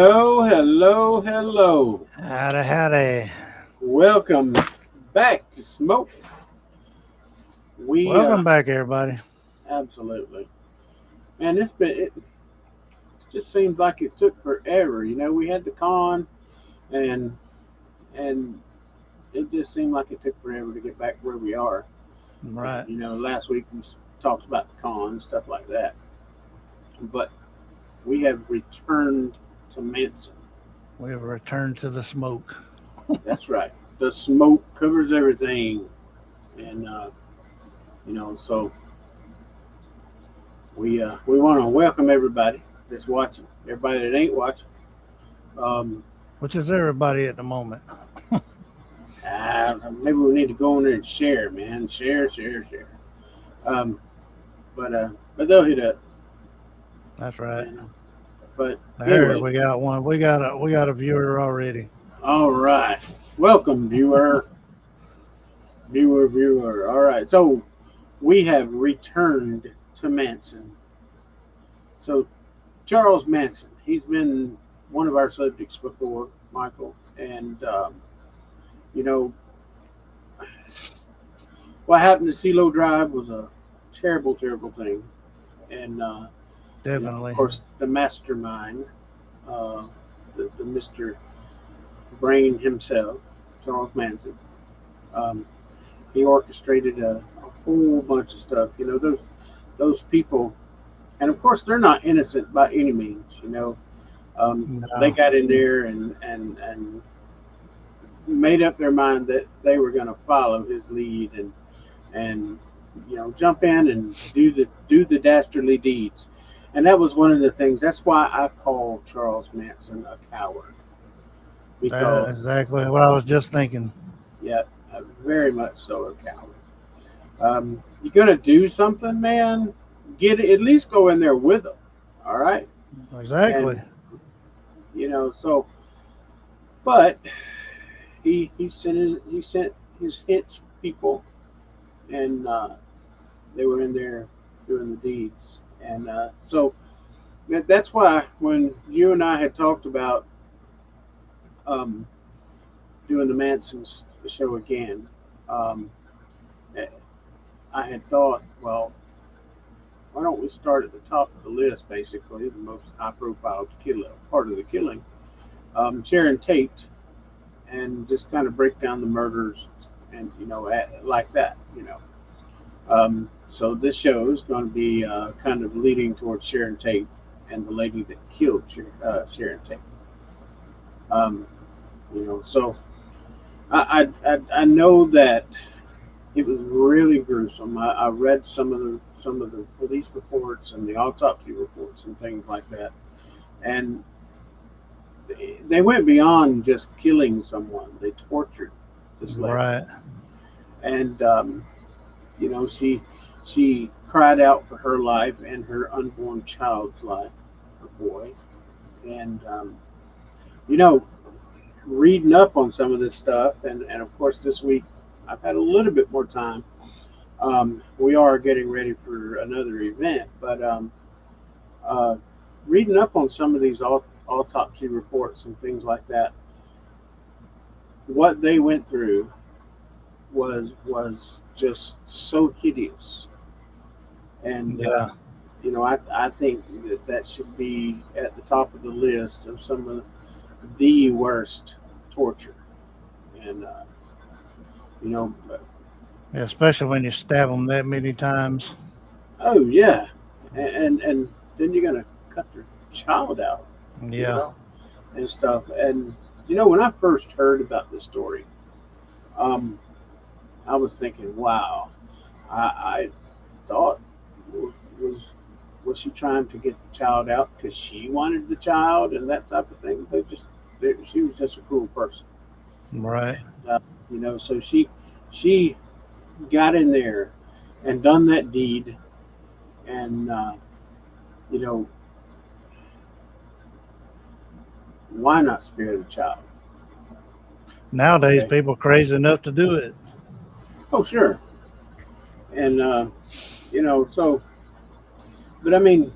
Hello, hello, hello. Howdy, howdy. Welcome back to Smoke. We Welcome back, everybody. absolutely, man. It just seems like it took forever. We had the con, and and it just seemed like it took forever to get back where we are. And Right. last week we talked about the con and stuff like that, but we have returned to Manson. We have returned to the smoke. That's right. The smoke covers everything, and so we want to welcome everybody that's watching, everybody that ain't watching. Um, Which is everybody at the moment. Maybe we need to go in there and share, man. Share, share, share. Um, but they'll hit up, That's right. you know. But There anyway, we got one. We got a viewer already. all right. Welcome, viewer, viewer. All right. So we have returned to Manson. So Charles Manson, he's been one of our subjects before, Michael, and you know what happened to CeeLo Drive was a terrible, terrible thing, and of Definitely. course, the mastermind, uh, the Mister Brain himself, Charles Manson, um, he orchestrated a whole bunch of stuff. Those people, and of course, they're not innocent by any means. They No. got in there and made up their mind that they were going to follow his lead and jump in and do the dastardly deeds. And that was one of the things. That's why I call Charles Manson a coward, That's because exactly what I was just thinking. yeah, very much so a coward. You're gonna do something, man. Get it, at least go in there with them. All right, Exactly. and so, but he sent his hit people, and they were in there doing the deeds, and so that's why when you and I had talked about um, doing the Manson show again, um, eh, I had thought, well, why don't we start at the top of the list, basically, the most high-profile killer, part of the killing, Sharon Tate, and just kind of break down the murders, and like that. So this show is going to be kind of leading towards Sharon Tate and the lady that killed Sharon Tate. Um, so I know that it was really gruesome. I read some of the police reports and the autopsy reports and things like that, and they went beyond just killing someone. They tortured this lady, Right. and she cried out for her life and her unborn child's life, her boy, and you know reading up on some of this stuff, and of course this week I've had a little bit more time. We are getting ready for another event, but uh, reading up on some of these autopsy reports and things like that, what they went through was just so hideous, and Yeah. I think that should be at the top of the list of some of the worst torture, and you know, Especially when you stab them that many times. oh yeah, and then you're gonna cut their child out, you Yeah. know, and stuff. And when I first heard about this story, um, I was thinking, wow, I thought was was she trying to get the child out because she wanted the child and that type of thing? She was just a cruel person, Right. and so she got in there and done that deed, and you know, why not spare the child? Nowadays, Okay. people crazy enough to do it. Oh, sure. And so, but I mean,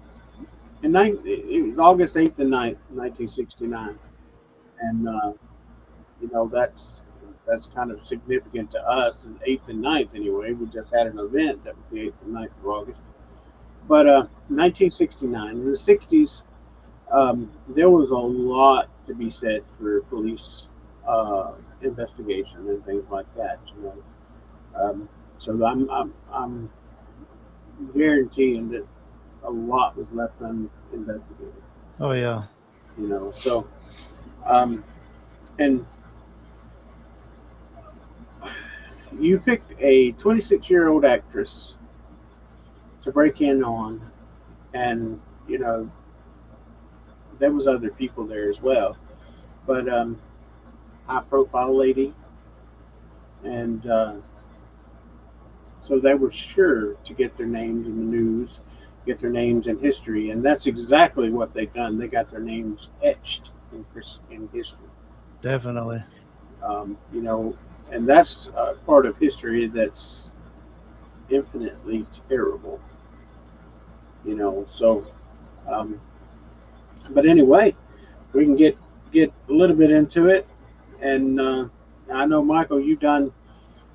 it was August 8th and 9th, 1969, and that's kind of significant to us. And 8th and 9th, anyway. We just had an event that was the 8th and 9th of August. But 1969, in the 60s, there was a lot to be said for police investigation and things like that. So I'm guaranteeing that a lot was left uninvestigated. Oh yeah. So um, and you picked a 26-year-old actress to break in on, and there was other people there as well, but high profile lady, and so they were sure to get their names in the news, get their names in history, and that's exactly what they've done. They got their names etched in history. Definitely. You know, and that's part of history that's infinitely terrible. So um, but anyway, we can get a little bit into it, and I know, Michael, you done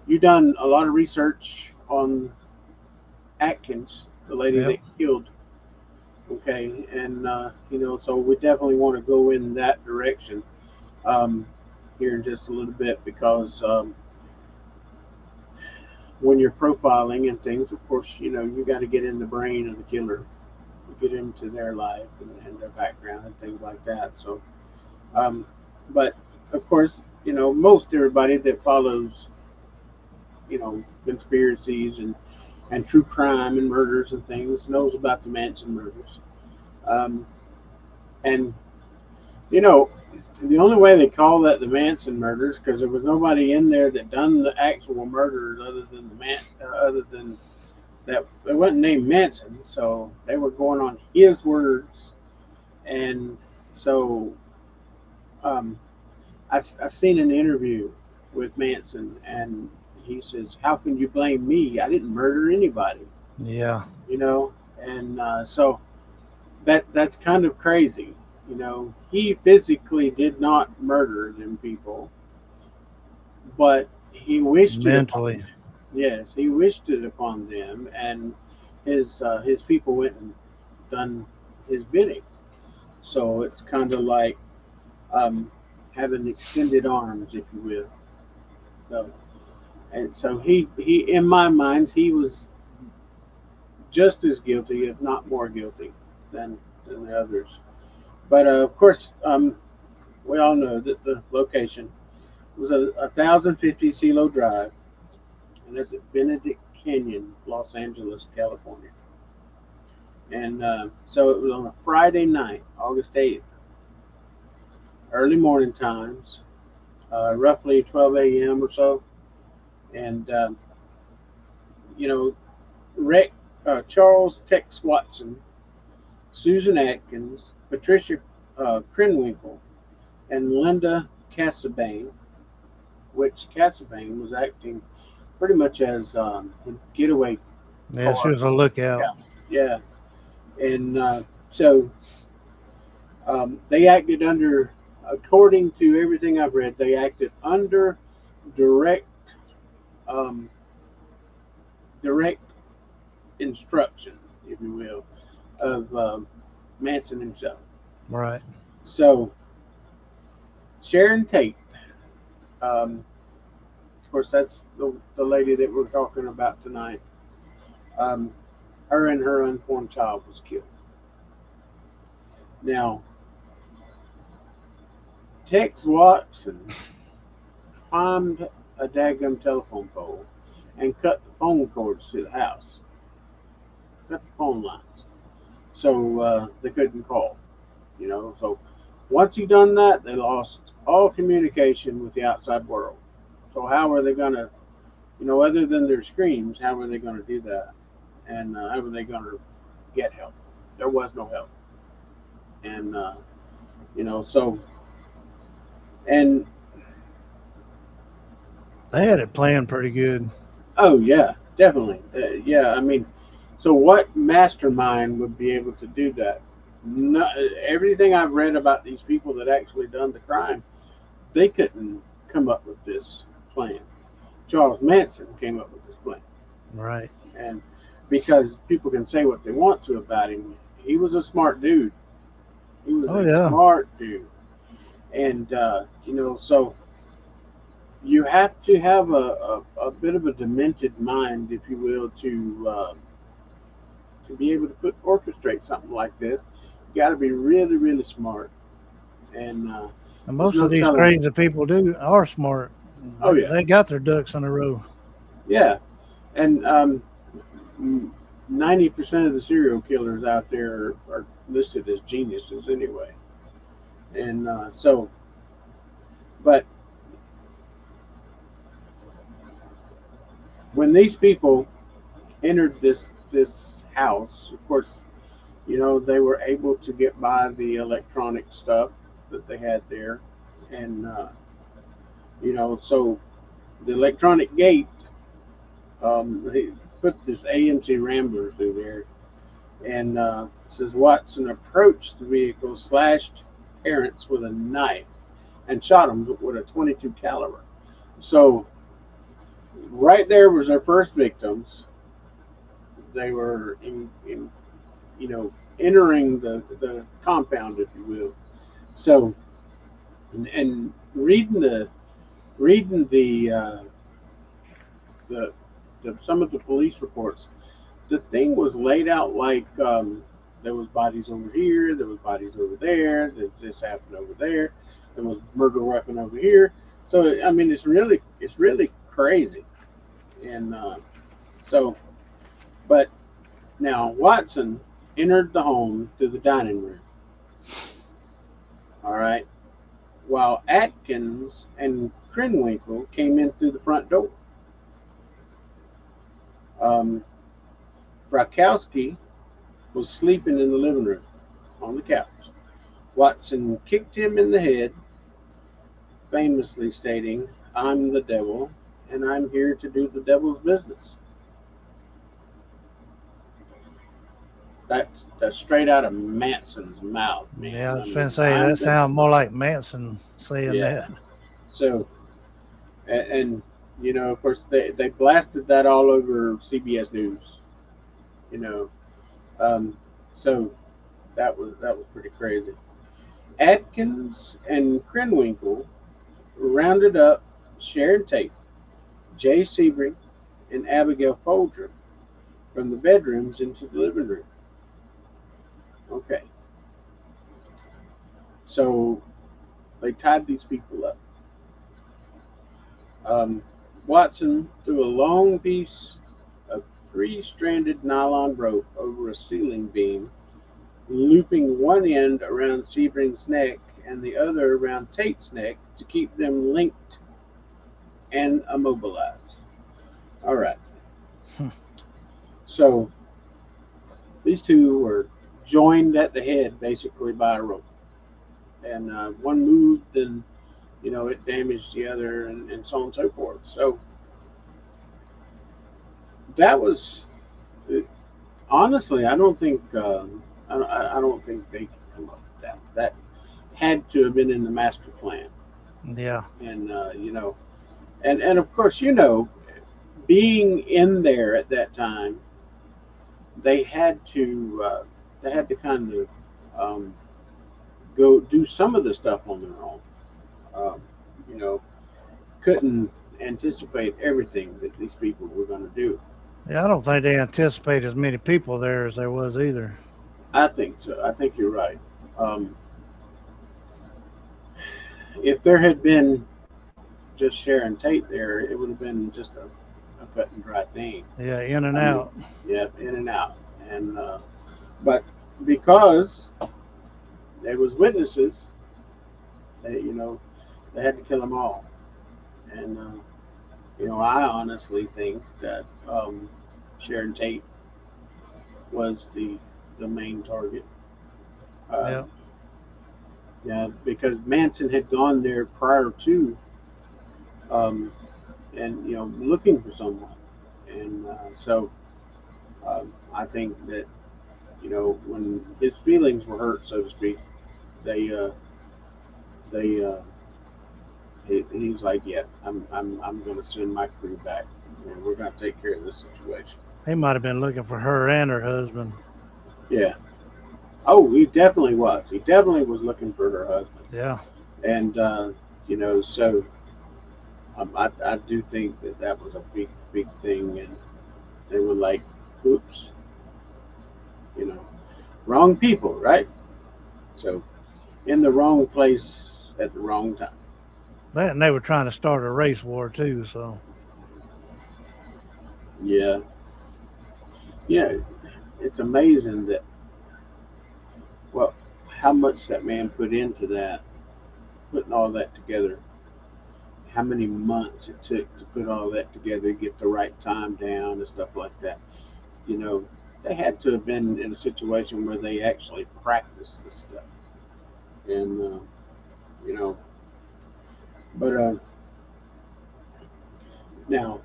a lot of research on Atkins, the lady Yep. that killed. Okay, and so we definitely want to go in that direction um, here in just a little bit, because when you're profiling and things, of course, you got to get in the brain of the killer, get into their life and their background and things like that. So, um, but of course, most everybody that follows, conspiracies and true crime and murders and things knows about the Manson murders. Um, and you know, the only way they call that the Manson murders, because there was nobody in there that done the actual murders other than that. They wasn't named Manson, so they were going on his words. And so um, I seen an interview with Manson, and he says, "How can you blame me? I didn't murder anybody." Yeah. And so that's kind of crazy. He physically did not murder them people, but he wished it upon Mentally. them. Yes, he wished it upon them, and his people went and done his bidding. So it's kind of like um, having extended arms, if you will. So and so he in my mind he was just as guilty, if not more guilty, than the others. But of course, we all know that the location was a 1,050 Silo Drive, and that's at Benedict Canyon, Los Angeles, California. And so it was on a Friday night, August 8th, early morning times, roughly 12 a.m. or so. And, you know, Rick, Charles Tex Watson, Susan Atkins, Patricia Krenwinkel, and Linda Casabane, which Casabane was acting pretty much as a getaway Yeah, she car. was a lookout. Yeah. And so they acted under, according to everything I've read, they acted under direct um, direct instruction, if you will, of Manson himself. Right. So Sharon Tate, um, of course, that's the lady that we're talking about tonight. Um, her and her unborn child was killed. Now, Tex Watson climbed a daggum telephone pole and cut the phone cords to the house, cut the phone lines, so they couldn't call. So once he done that, they lost all communication with the outside world. So how were they gonna, other than their screams, how were they gonna do that? And how were they gonna get help? There was no help, and so and They had it planned pretty good. oh yeah, definitely, yeah. I mean, so what mastermind would be able to do that? No, everything I've read about these people that actually done the crime, they couldn't come up with this plan. Charles Manson came up with this plan, Right. and because people can say what they want to about him, he was a smart dude. He was Oh a yeah. smart dude, and so you have to have a bit of a demented mind, if you will, to be able to orchestrate something like this. You got to be really, really smart, and And there's most no of these telling. crazy people do are smart. Oh They yeah, they got their ducks in a row. yeah, and 90% of the serial killers out there are listed as geniuses anyway, and but when these people entered this house, of course, they were able to get by the electronic stuff that they had there, and so the electronic gate, they put this AMC Rambler through there, and says Watson approached the vehicle, slashed parents with a knife, and shot them with a 22 caliber. So right there was their first victims. They were in entering the compound, if you will. So and reading the, some of the police reports, the thing was laid out like there was bodies over here, there was bodies over there, this happened over there, there was murder weapon over here. So I mean, it's really crazy, and so but now Watson entered the home through the dining room. All right, while Atkins and Krenwinkel came in through the front door. Um, Frakowski was sleeping in the living room on the couch. Watson kicked him in the head, famously stating, "I'm the devil, and I'm here to do the devil's business." That's straight out of Manson's mouth, Yeah, I man. I was trying to mean, say I'm that the sounds more like Manson saying yeah. that. So and of course, they blasted that all over CBS News. You know, um, so that was pretty crazy. Atkins and Krenwinkel rounded up Sharon Tate, Jay Sebring, and Abigail Folger from the bedrooms into the living room. Okay, so they tied these people up. Um, Watson threw a long piece of three-stranded nylon rope over a ceiling beam, looping one end around Sebring's neck and the other around Tate's neck to keep them linked and immobilized. All right, so these two were joined at the head basically by a rope, and one moved, and it damaged the other, and so on and so forth. So that was honestly, I don't think I don't think they could come up with that. That had to have been in the master plan, Yeah. and and of course, being in there at that time, they had to kind of um, go do some of the stuff on their own. Um, you know, couldn't anticipate everything that these people were going to do. Yeah, I don't think they anticipate as many people there as there was either. I think so. I think you're right. Um, if there had been just Sharon Tate there, it would have been just a cut and dry thing. Yeah, in and I mean, out. yeah, in and out, and but because there was witnesses, they had to kill them all, and I honestly think that Sharon Tate was the main target. Yeah. Um, yeah, because Manson had gone there prior to, um, and looking for someone, and so I think that when his feelings were hurt, so to speak, they they he's like, yeah, I'm going to send my crew back. We're going to take care of this situation. He might have been looking for her and her husband. Yeah. Oh, he definitely was. He definitely was looking for her husband, Yeah. and so I do think that that was a big thing, and they were like, oops, you know, wrong people, right? So in the wrong place at the wrong time. That and they were trying to start a race war too. So Yeah, yeah. It's amazing that well, how much that man put into that, putting all that together. How many months it took to put all that together, get the right time down and stuff like that. You know, they had to have been in a situation where they actually practiced this stuff. And you know, but now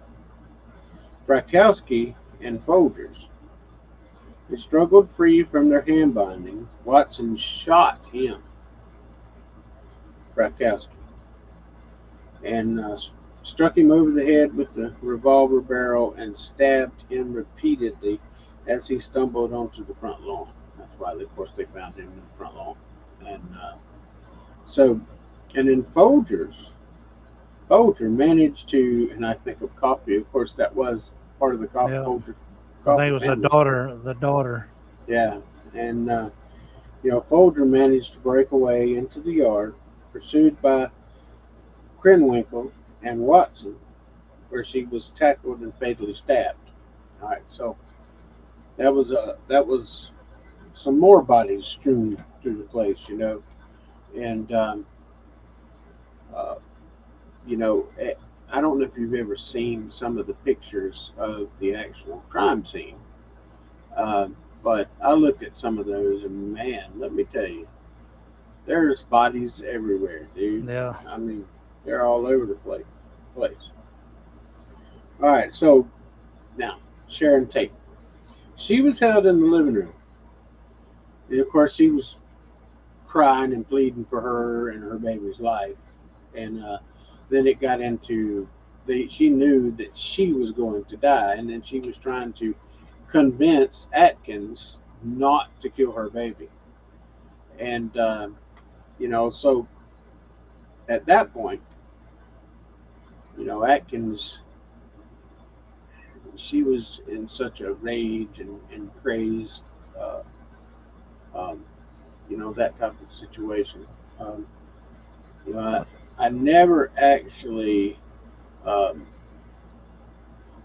Frakowski and Folgers, they struggled free from their hand binding. Watson shot him, Frakowski, and struck him over the head with the revolver barrel and stabbed him repeatedly as he stumbled onto the front lawn. That's why, of course, they found him in the front lawn. And so, and then Folger managed to, and I think of Coffee, of course, that was part of the yeah, Folger I think Coffee it was the family. daughter. The daughter. Yeah, and Folger managed to break away into the yard, pursued by Krenwinkel and Watson, where she was tackled and fatally stabbed. All right, so that was some more bodies strewn through the place, and uh, you know, eh, I don't know if you've ever seen some of the pictures of the actual crime scene, uh, but I looked at some of those, and man, let me tell you, there's bodies everywhere, dude. Yeah. I mean, they're all over the place. All right, so now Sharon Tate. She was held in the living room, and of course, she was crying and pleading for her and her baby's life. And then it got into she knew that she was going to die, and then she was trying to convince Atkins not to kill her baby. And so at that point, Atkins, she was in such a rage and crazed, uh, um, that type of situation. Um, you know, I never actually um,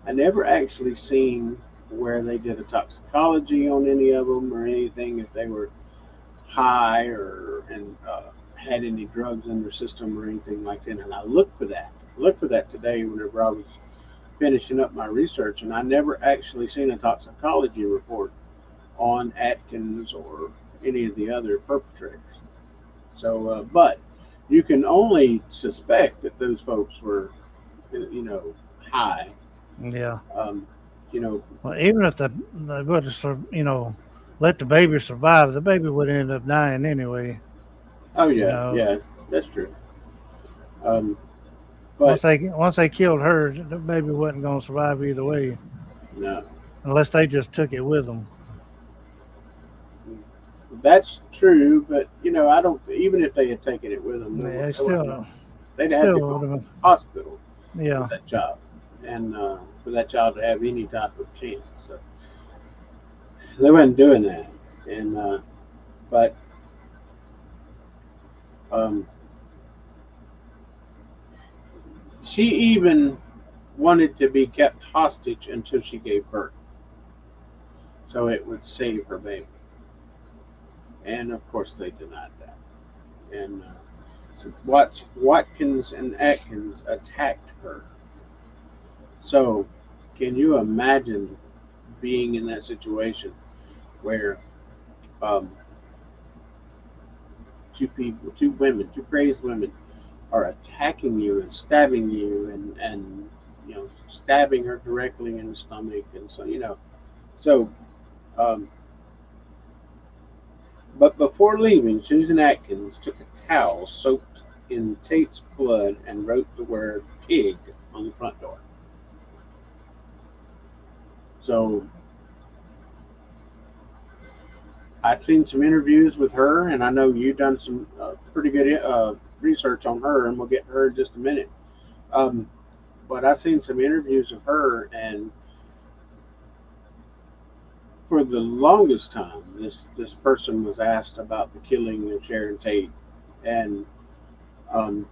I never actually seen where they did a toxicology on any of them or anything if they were high or and had any drugs in their system or anything like that. And I looked for that. Looked for that today whenever I was finishing up my research, and I never actually seen a toxicology report on Atkins or any of the other perpetrators. So, but you can only suspect that those folks were, high. Yeah. Um, you know, Well, even if they would have, let the baby survive, the baby would end up dying anyway. oh You yeah, know, yeah, that's true. Um, but once they killed her, the baby wasn't going to survive either way, no, unless they just took it with them. that's true. But I don't. Even if they had taken it with them, Yeah, it there wasn't no. still They'd had to still go would to have. the hospital with Yeah. that child, and for that child to have any type of chance. So they weren't doing that. And but um, she even wanted to be kept hostage until she gave birth, so it would save her baby. And of course, they denied that. And so Watkins and Atkins attacked her. So, can you imagine being in that situation where um, two women, two crazed women, are attacking you and stabbing you and stabbing her directly in the stomach, and so so um, But before leaving, Susan Atkins took a towel soaked in Tate's blood and wrote the word pig on the front door. So I've seen some interviews with her, and I know you've done some pretty good research on her, and we'll get to her in just a minute. Um, but I've seen some interviews of her, and for the longest time, this person was asked about the killing of Sharon Tate, and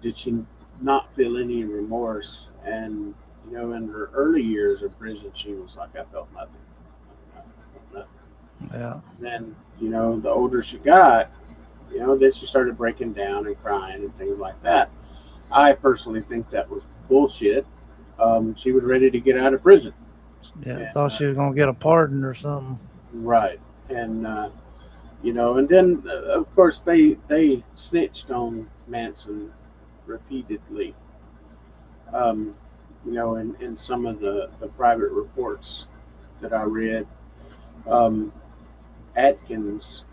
did she not feel any remorse? And in her early years of prison, she was like, "I felt nothing." I felt nothing. Yeah. And then, the older she got, then she started breaking down and crying and things like that. I personally think that was bullshit. She was ready to get out of prison, Yeah. and Thought she was gonna get a pardon or something. right, and and then of course they snitched on Manson repeatedly. Um, in some of the private reports that I read, um, Atkins,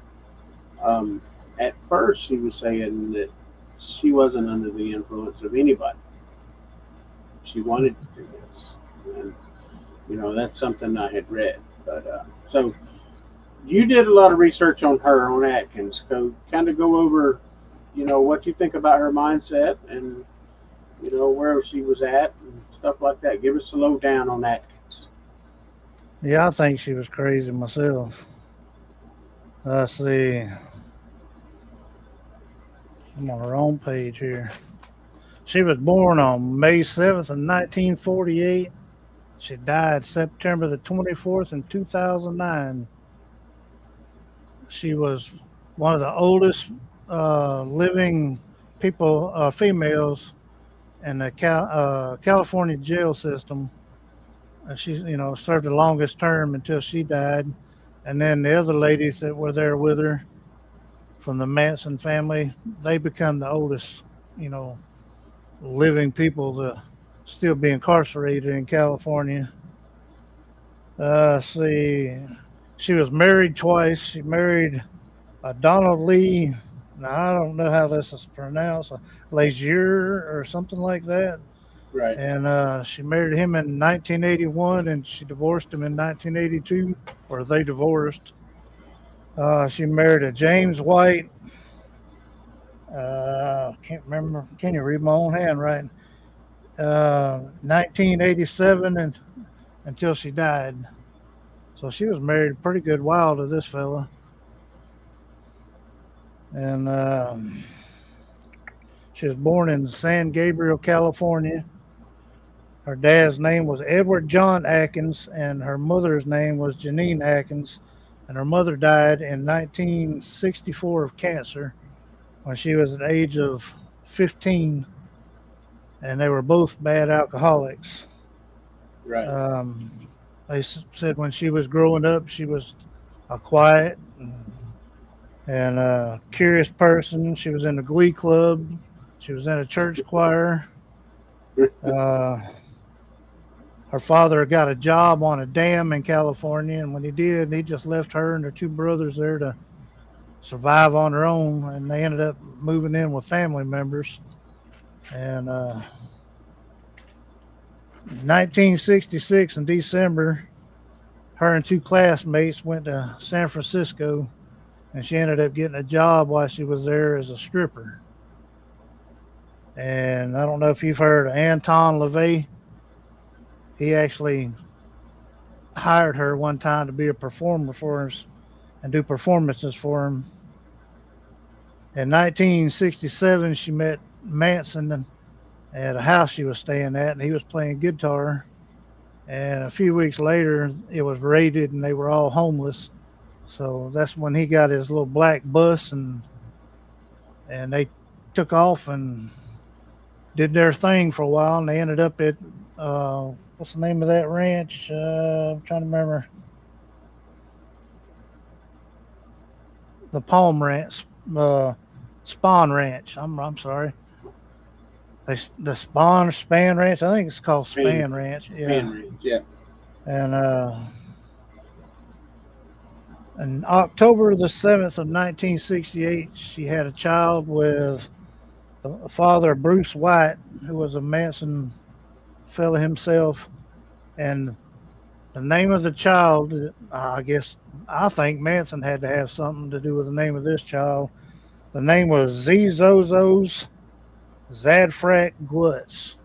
um, at first she was saying that she wasn't under the influence of anybody. She wanted to do this, and that's something I had read. But so you did a lot of research on her on Atkins. So kind of go over, what you think about her mindset and where she was at and stuff like that. Give us a lowdown on Atkins. Yeah, I think she was crazy myself. Let's see. I'm on the wrong page here. She was born on May 7th, 1948. She died September the 24th in 2009. She was one of the oldest living females in the California jail system. She's, served the longest term until she died. And then the other ladies that were there with her from the Manson family, they become the oldest, you know, living people to still be incarcerated in California. See, she was married twice. She married Donald Lee. Now, I don't know how this is pronounced, Legier or something like that. Right. And she married him in 1981, and she divorced him in 1982, or they divorced. She married a James White. Can't remember. Can you read my own handwriting? 1987 and until she died. So she was married a pretty good while to this fella. And she was born in San Gabriel, California. Her dad's name was Edward John Atkins, and her mother's name was Janine Atkins. And her mother died in 1964 of cancer when she was at the age of 15, and they were both bad alcoholics. Right. They said when she was growing up, she was a quiet and curious person. She was in the glee club. She was in a church choir. Uh, Her father got a job on a dam in California, and when he did, he just left her and her two brothers there to survive on their own, and they ended up moving in with family members. And 1966 in December, her and two classmates went to San Francisco, and she ended up getting a job while she was there as a stripper. And I don't know if you've heard of Anton LaVey. He actually hired her one time to be a performer for us and do performances for him. In 1967, she met Manson at a house she was staying at, and he was playing guitar. And a few weeks later, it was raided, and they were all homeless. So that's when he got his little black bus, and they took off and did their thing for a while, and they ended up at what's the name of that ranch? I'm trying to remember. The Palm Ranch, Spawn Ranch. I'm sorry. The Span Ranch. I think it's called Span, Span Ranch. span Yeah. range. Yeah. And In October the 7th of 1968, she had a child with the father, Bruce White, who was a Manson fellow himself. And the name of the child, I think Manson had to have something to do with the name of this child. The name was Zozos Zadfrak Glutz.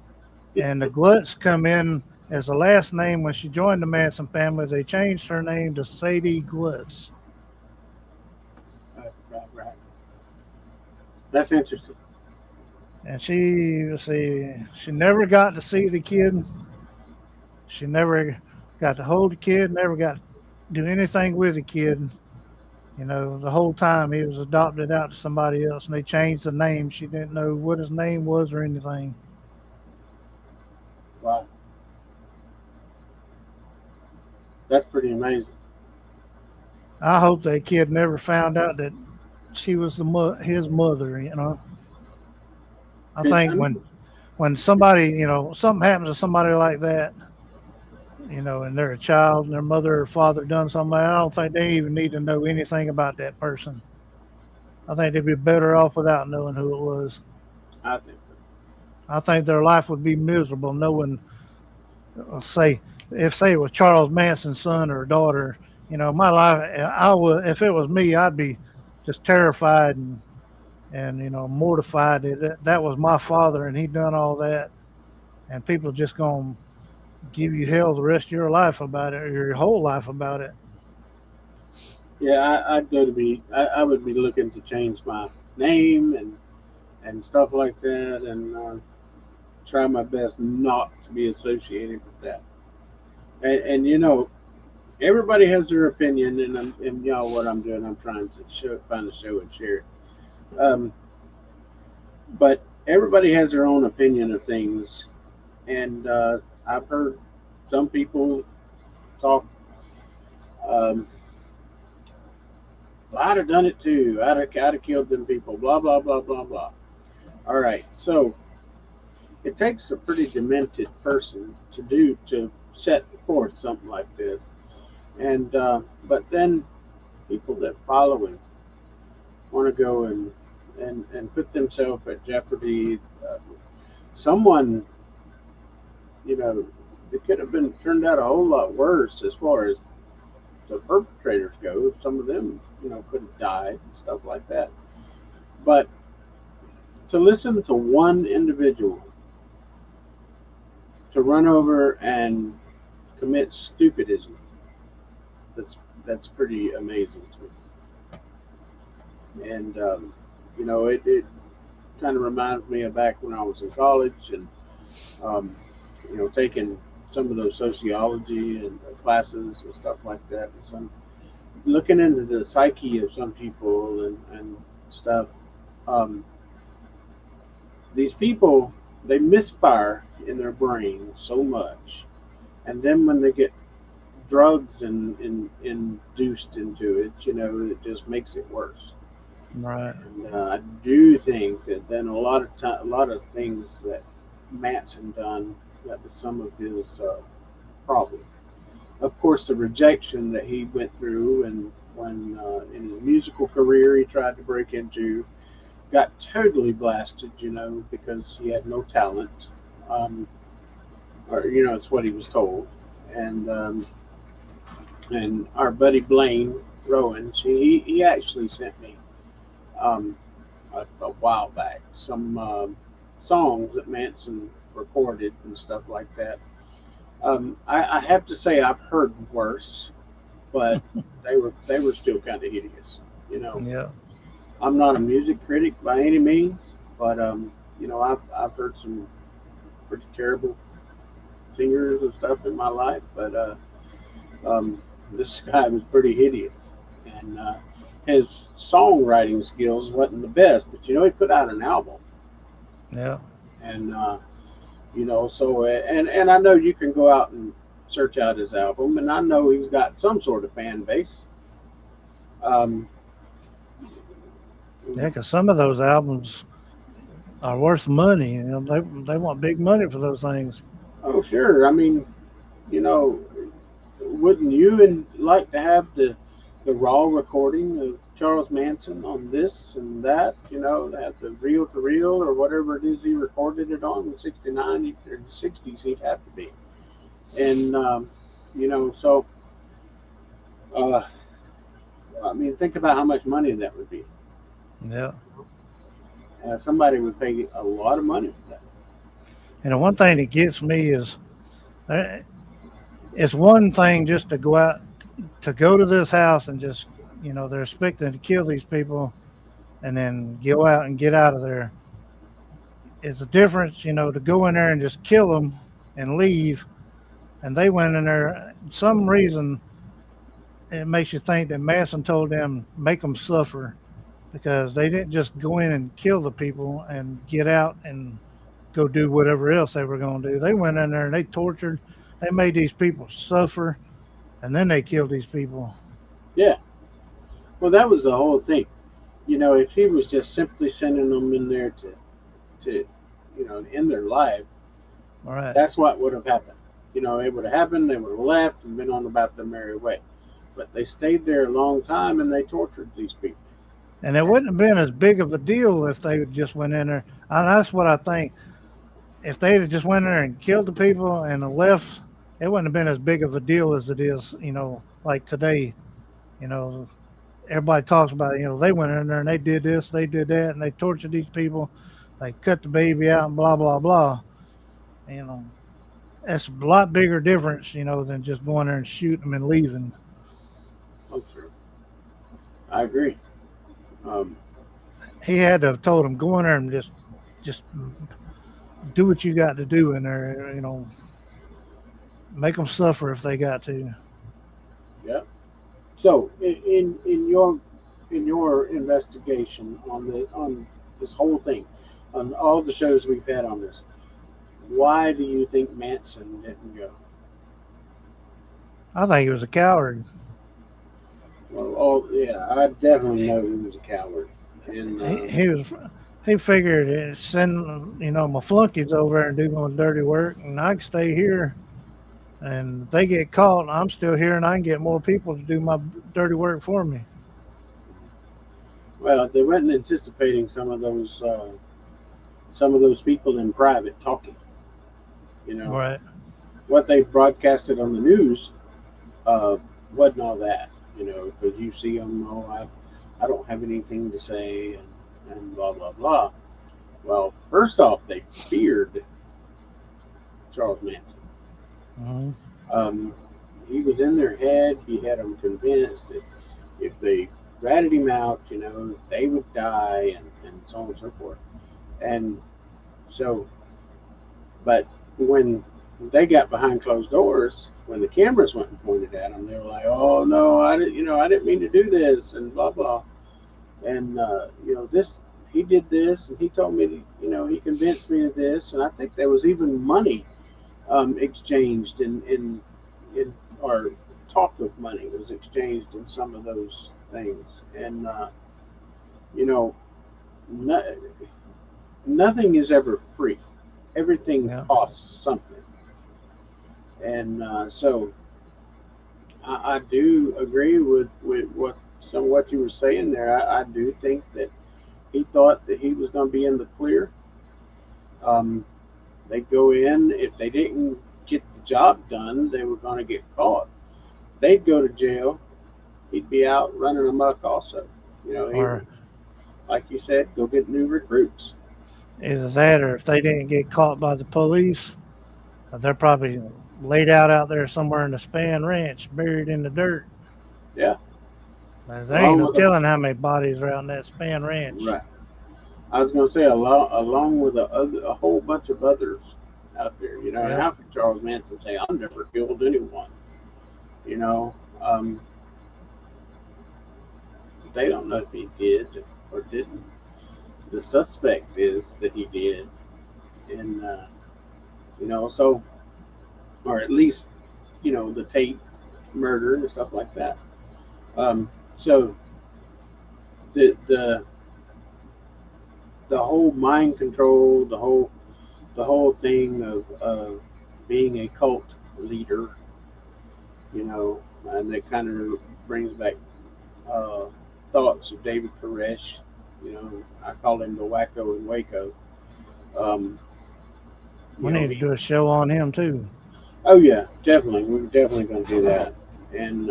And the Glutz come in as the last name when she joined the Manson family. They changed her name to Sadie Glutz. Right. That's interesting. And she never got to see the kid. She never got to hold the kid, never got to do anything with the kid. You know, the whole time he was adopted out to somebody else and they changed the name. She didn't know what his name was or anything. Wow, that's pretty amazing. I hope that kid never found out that she was his mother, you know. I I think mean, when somebody, you know, something happens to somebody like that, you know, and they're a child and their mother or father done something, I don't think they even need to know anything about that person. I think they'd be better off without knowing who it was. I think so. I think their life would be miserable knowing, say, say it was Charles Manson's son or daughter. You know, my life, I would, if it was me, I'd be just terrified and you know mortified that was my father and he done all that, and people just gonna give you hell the rest of your life about it or your whole life about it. Yeah, I'd go to be. I would be looking to change my name and stuff like that, and try my best not to be associated with that. And you know, everybody has their opinion, and you know what I'm doing. I'm trying to find a show and share it. Um, but everybody has their own opinion of things, and I've heard some people talk. Um, I'd have done it too. I'd have killed them people. Blah blah blah blah blah. All right, so it takes a pretty demented person to set forth something like this, and but then people that follow him want to go and put themselves at jeopardy. Someone, you know, it could have been turned out a whole lot worse as far as the perpetrators go. Some of them, you know, could have died and stuff like that. But to listen to one individual to run over and commit stupidism, that's that's pretty amazing to me. And you know, it kind of reminds me of back when I was in college and um, you know, taking some of those sociology and classes and stuff like that, and some looking into the psyche of some people and stuff. Um, these people, they misfire in their brain so much, and then when they get drugs and induced into it, you know, it just makes it worse. Right. And I do think that then a lot of things that Manson done, that was some of his problem. Of course, the rejection that he went through, and when in his musical career he tried to break into, got totally blasted, you know, because he had no talent, um, or you know, it's what he was told. And our buddy Blaine Rowan, he actually sent me um, a while back some songs that Manson recorded and stuff like that. I have to say I've heard worse, but they were still kind of hideous. You know, Yeah. I'm not a music critic by any means, but you know, I've heard some pretty terrible singers and stuff in my life, but this guy was pretty hideous, and his songwriting skills wasn't the best. But you know, he put out an album, Yeah. and you know, so and I know you can go out and search out his album, and I know he's got some sort of fan base. Um, Yeah, because some of those albums are worth money. You know, they want big money for those things. oh sure, I mean, you know, wouldn't you and like to have the the raw recording of Charles Manson on this and that, at the reel to reel or whatever it is he recorded it on in '69 or the '60s, he'd have to be. And, so, uh, I mean, think about how much money that would be. Yeah. Somebody would pay a lot of money for that. And the one thing that gets me is uh, it's one thing just to go out to go to this house and just they're expecting to kill these people and then go out and get out of there. It's a difference, to go in there and just kill them and leave. And they went in there. Some reason it makes you think that Manson told them make them suffer because they didn't just go in and kill the people and get out and go do whatever else they were going to do. They went in there and they tortured. They made these people suffer, and then they killed these people. Yeah. Well, that was the whole thing. If he was just simply sending them in there to end their life, All right. that's what would have happened. It would have happened. They would have left and been on about their merry way. But they stayed there a long time and they tortured these people. And it wouldn't have been as big of a deal if they just went in there. And that's what I think. If they'd have just went in there and killed the people and left, it wouldn't have been as big of a deal as it is, like today. You know, everybody talks about, they went in there and they did this, they did that, and they tortured these people. They cut the baby out and blah, blah, blah. You know, that's a lot bigger difference, than just going there and shooting them and leaving. Oh, sure. I agree. Um, He had to have told them, go in there and just do what you got to do in there, make them suffer if they got to. yeah. So, in your investigation on this whole thing, on all the shows we've had on this, why do you think Manson didn't go? I think he was a coward. Well, yeah, I definitely know he was a coward, and He was. He figured send my flunkies over there and do my dirty work, and I can stay here. And if they get caught, I'm still here, and I can get more people to do my dirty work for me. well, they weren't anticipating some of those people in private talking. You know Right. what they broadcasted on the news uh, wasn't all that. Because you see them, oh, I don't have anything to say, and blah blah blah. Well, first off, they feared Charles Manson. Hmm. Um, he was in their head. He had them convinced that if they ratted him out, they would die, and so on and so forth. And so, but when they got behind closed doors, when the cameras went and pointed at them, they were like, "Oh no, I didn't mean to do this," and blah blah. And this, he did this, and he told me, he convinced me of this, and I think there was even money exchanged in or talk of money was exchanged in some of those things, and you know, no, nothing is ever free. Everything Yeah. costs something, and so I do agree with what you were saying there. I do think that he thought that he was going to be in the clear. Um, they go in if they didn't get the job done, they were going to get caught. They'd go to jail. He'd be out running amok also. He Or would, like you said, go get new recruits. either that, or if they didn't get caught by the police, they're probably laid out there somewhere in the Span Ranch, buried in the dirt. Yeah, There ain't along no with the telling how many bodies are out in that Span Ranch. right. I was going to say along with a whole bunch of others out there. And Yeah. how could Charles Manson say I've never killed anyone? You know, um, they don't know if he did or didn't. The suspect is that he did, and so or at least the Tate murder and stuff like that. So the the whole mind control, the whole thing of being a cult leader, and it kind of brings back uh, thoughts of David Koresh. You know, I call him the Wacko in Waco. Um, We you know, need to he. do a show on him too. Oh yeah, definitely. We're definitely going to do that. And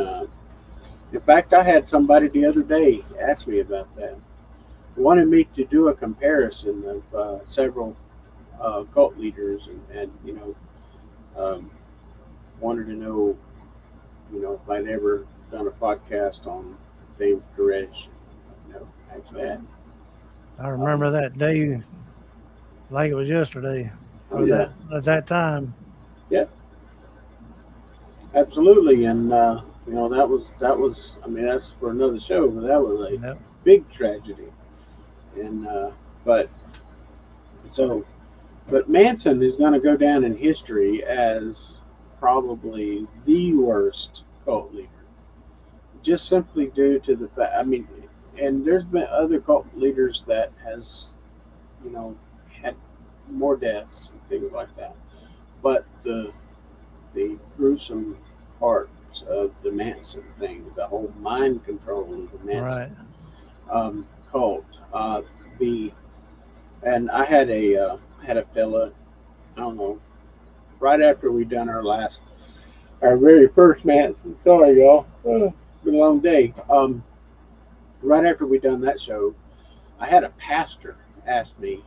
in fact, I had somebody the other day ask me about that. Wanted me to do a comparison of several cult leaders, and um, wanted to know, if I'd ever done a podcast on David Koresh. Actually, I had. I remember Um, that day like it was yesterday, oh or yeah, that at that time. yeah, absolutely, and that was. I mean, that's for another show, but that was a Yep. big tragedy, and but so, but Manson is going to go down in history as probably the worst cult leader, just simply due to the fact. I mean, and there's been other cult leaders that has you know had more deaths and things like that, but the gruesome parts of the Manson thing, the whole mind control of the Manson Right. cult. The and I had a fella. I don't know. Right after we done our very first Manson. Sorry, y'all. Been a long day. Right after we done that show, I had a pastor ask me.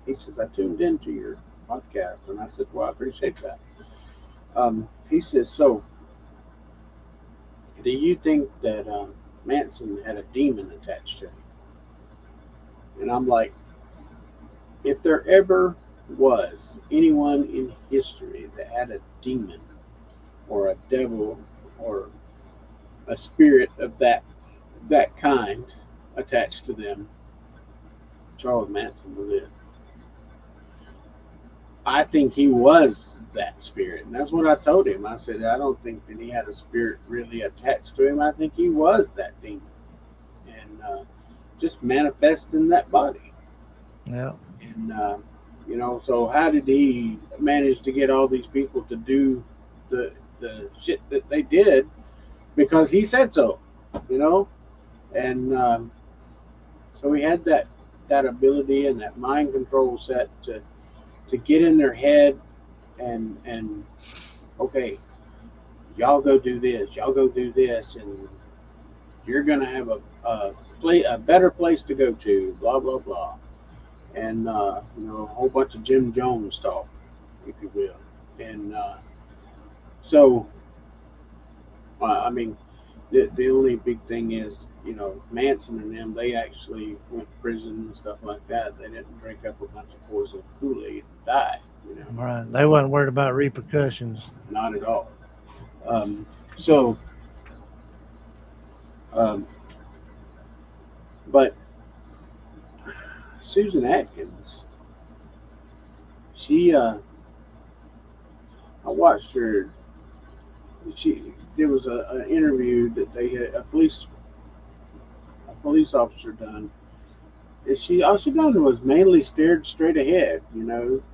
He says, "I tuned into your podcast," and I said, "Well, I appreciate that." He says, "So, do you think that Manson had a demon attached to him?" And I'm like, if there ever was anyone in history that had a demon or a devil or a spirit of that kind attached to them, Charles Manson was it. I think he was that spirit, and that's what I told him. I said I don't think that he had a spirit really attached to him. I think he was that demon, and just manifesting that body. Yep. And so how did he manage to get all these people to do the shit that they did? Because he said so, you know. And so he had that ability and that mind control set to get in their head and okay, y'all go do this, y'all go do this, and you're gonna have a better place to go to, blah blah blah, and a whole bunch of Jim Jones talk, if you will. And so, I mean, the only big thing is, Manson and them, they actually went to prison and stuff like that. They didn't drink up a bunch of poison Kool-Aid and die, Right. They wasn't worried about repercussions. not at all. Um, so, um, but Susan Atkins, she, I watched her. There was an interview that they had a police officer done. And she all she done was mainly stared straight ahead.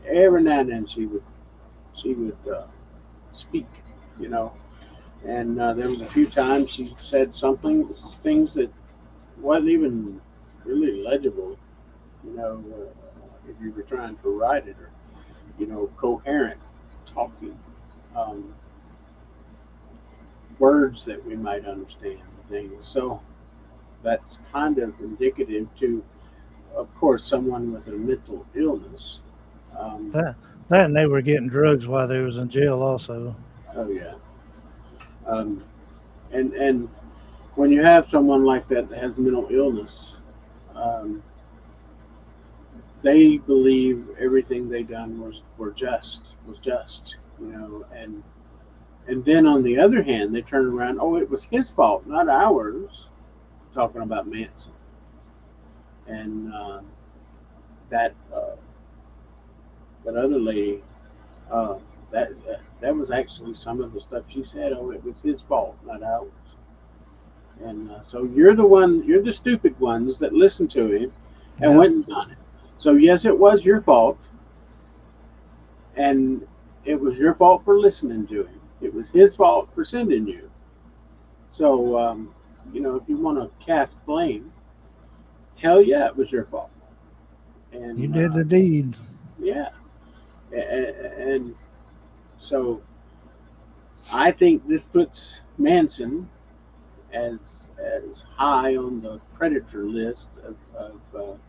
Every now and then she would speak. You know, and there was a few times she said things that wasn't even really legible. If you were trying to write it, or coherent talking, um, words that we might understand and things. So that's kind of indicative to, of course, someone with a mental illness. Um, That that and they were getting drugs while they was in jail also. oh yeah, um, and when you have someone like that has mental illness, um, they believe everything they done was just, and then on the other hand, they turn around, oh, it was his fault, not ours. Talking about Manson and that that other lady, uh, that was actually some of the stuff she said. Oh, it was his fault, not ours. And so you're the stupid ones that listened to him and Yep. went and done it. So yes, it was your fault, and it was your fault for listening to him. It was his fault for sending you. So if you want to cast blame, hell yeah, it was your fault. You And did the deed. yeah, and so I think this puts Manson as high on the predator list of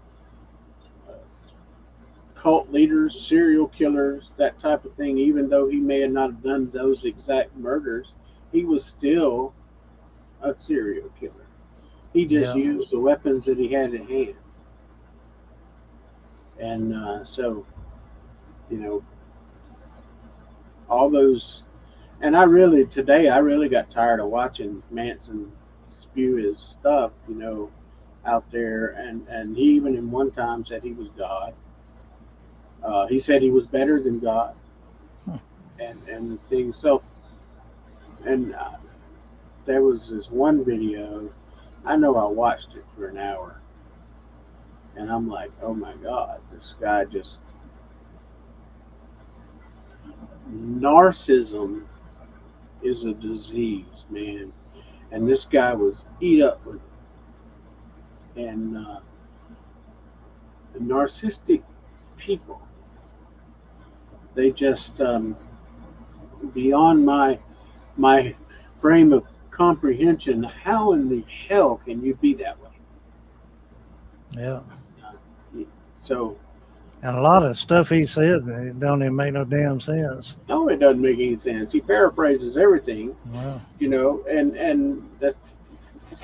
cult leaders, serial killers, that type of thing. Even though he may have not done those exact murders, he was still a serial killer. He just Yeah. used the weapons that he had at hand, and so you know all those. And I really got tired of watching Manson spew his stuff, out there, and he even in one time said he was God. He said he was better than God, and things. So, and there was this one video. I know I watched it for an hour, and I'm like, oh my God, this guy just narcissism is a disease, man. And this guy was eat up with it. And narcissistic people, they just beyond my frame of comprehension. How in the hell can you be that way? Yeah. So And a lot of stuff he said it don't even make no damn sense. no, it doesn't make any sense. He paraphrases everything, Well, and that's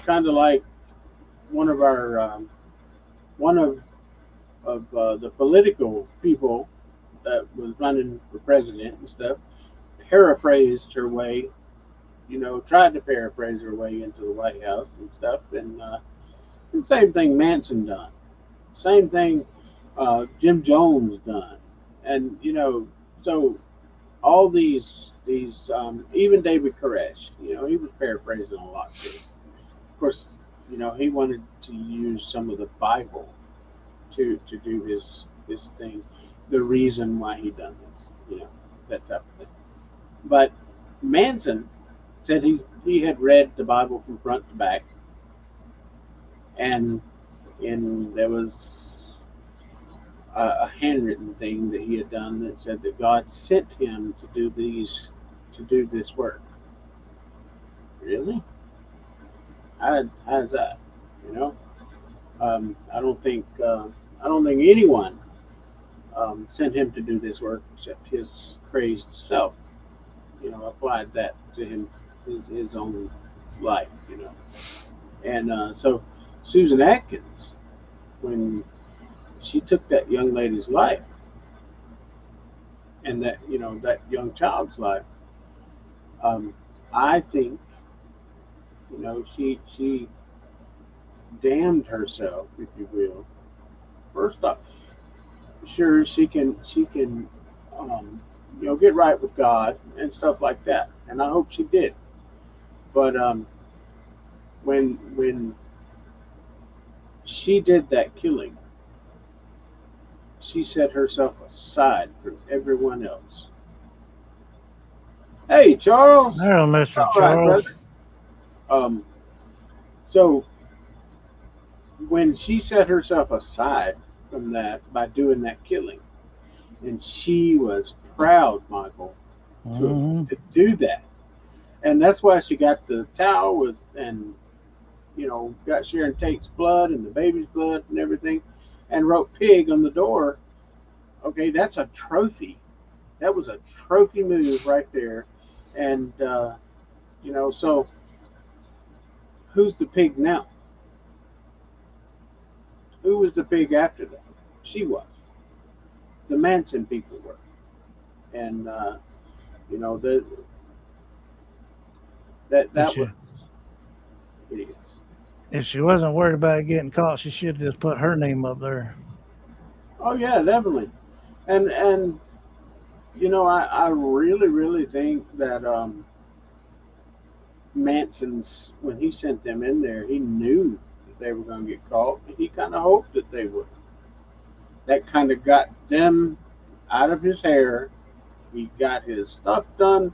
kind of like one of our one of the political people that was running for president and stuff paraphrased her way, tried to paraphrase her way into the White House and stuff, and same thing Manson done, same thing Jim Jones done, and so all these even David Koresh, he was paraphrasing a lot too. Of course, he wanted to use some of the Bible to do his thing, the reason why he done this, that type of thing. But Manson said he had read the Bible from front to back, and there was a handwritten thing that he had done that said that God sent him to do this work. Really? How's that? You know, I don't think anyone sent him to do this work except his crazed self. Applied that to his own life. And so Susan Atkins, when she took that young lady's life and that young child's life, um, I think she damned herself, if you will. First off, sure she can get right with God and stuff like that, and I hope she did. But when she did that killing, she set herself aside from everyone else. Hey, Charles. there's Mr. All right, Charles. brother. Um, so when she set herself aside from that by doing that killing, and she was proud, Michael, to Hmm. to do that, and that's why she got the towel with and got Sharon Tate's blood and the baby's blood and everything, and wrote "pig" on the door. Okay, that's a trophy. That was a trophy move right there, and so who's the pig now? Who was the pig after that? She was. The Manson people were, and you know the, If that was she hideous. if she wasn't worried about getting caught, she should have just put her name up there. Oh yeah, definitely. And I really really think that Manson's when he sent them in there, he knew that they were going to get caught. He kind of hoped that they would. That kind of got them out of his hair. He got his stuff done,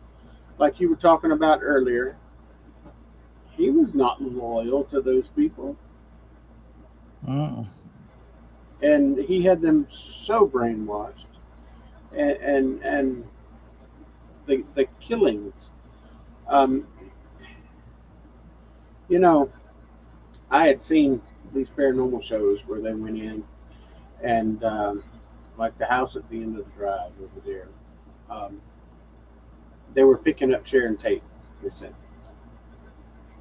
like you were talking about earlier. he was not loyal to those people, Mm-mm. and he had them so brainwashed, and the killings. Um, you know, I had seen these paranormal shows where they went in and like the house at the end of the drive over there. Um, they were picking up Sharon Tate. They said,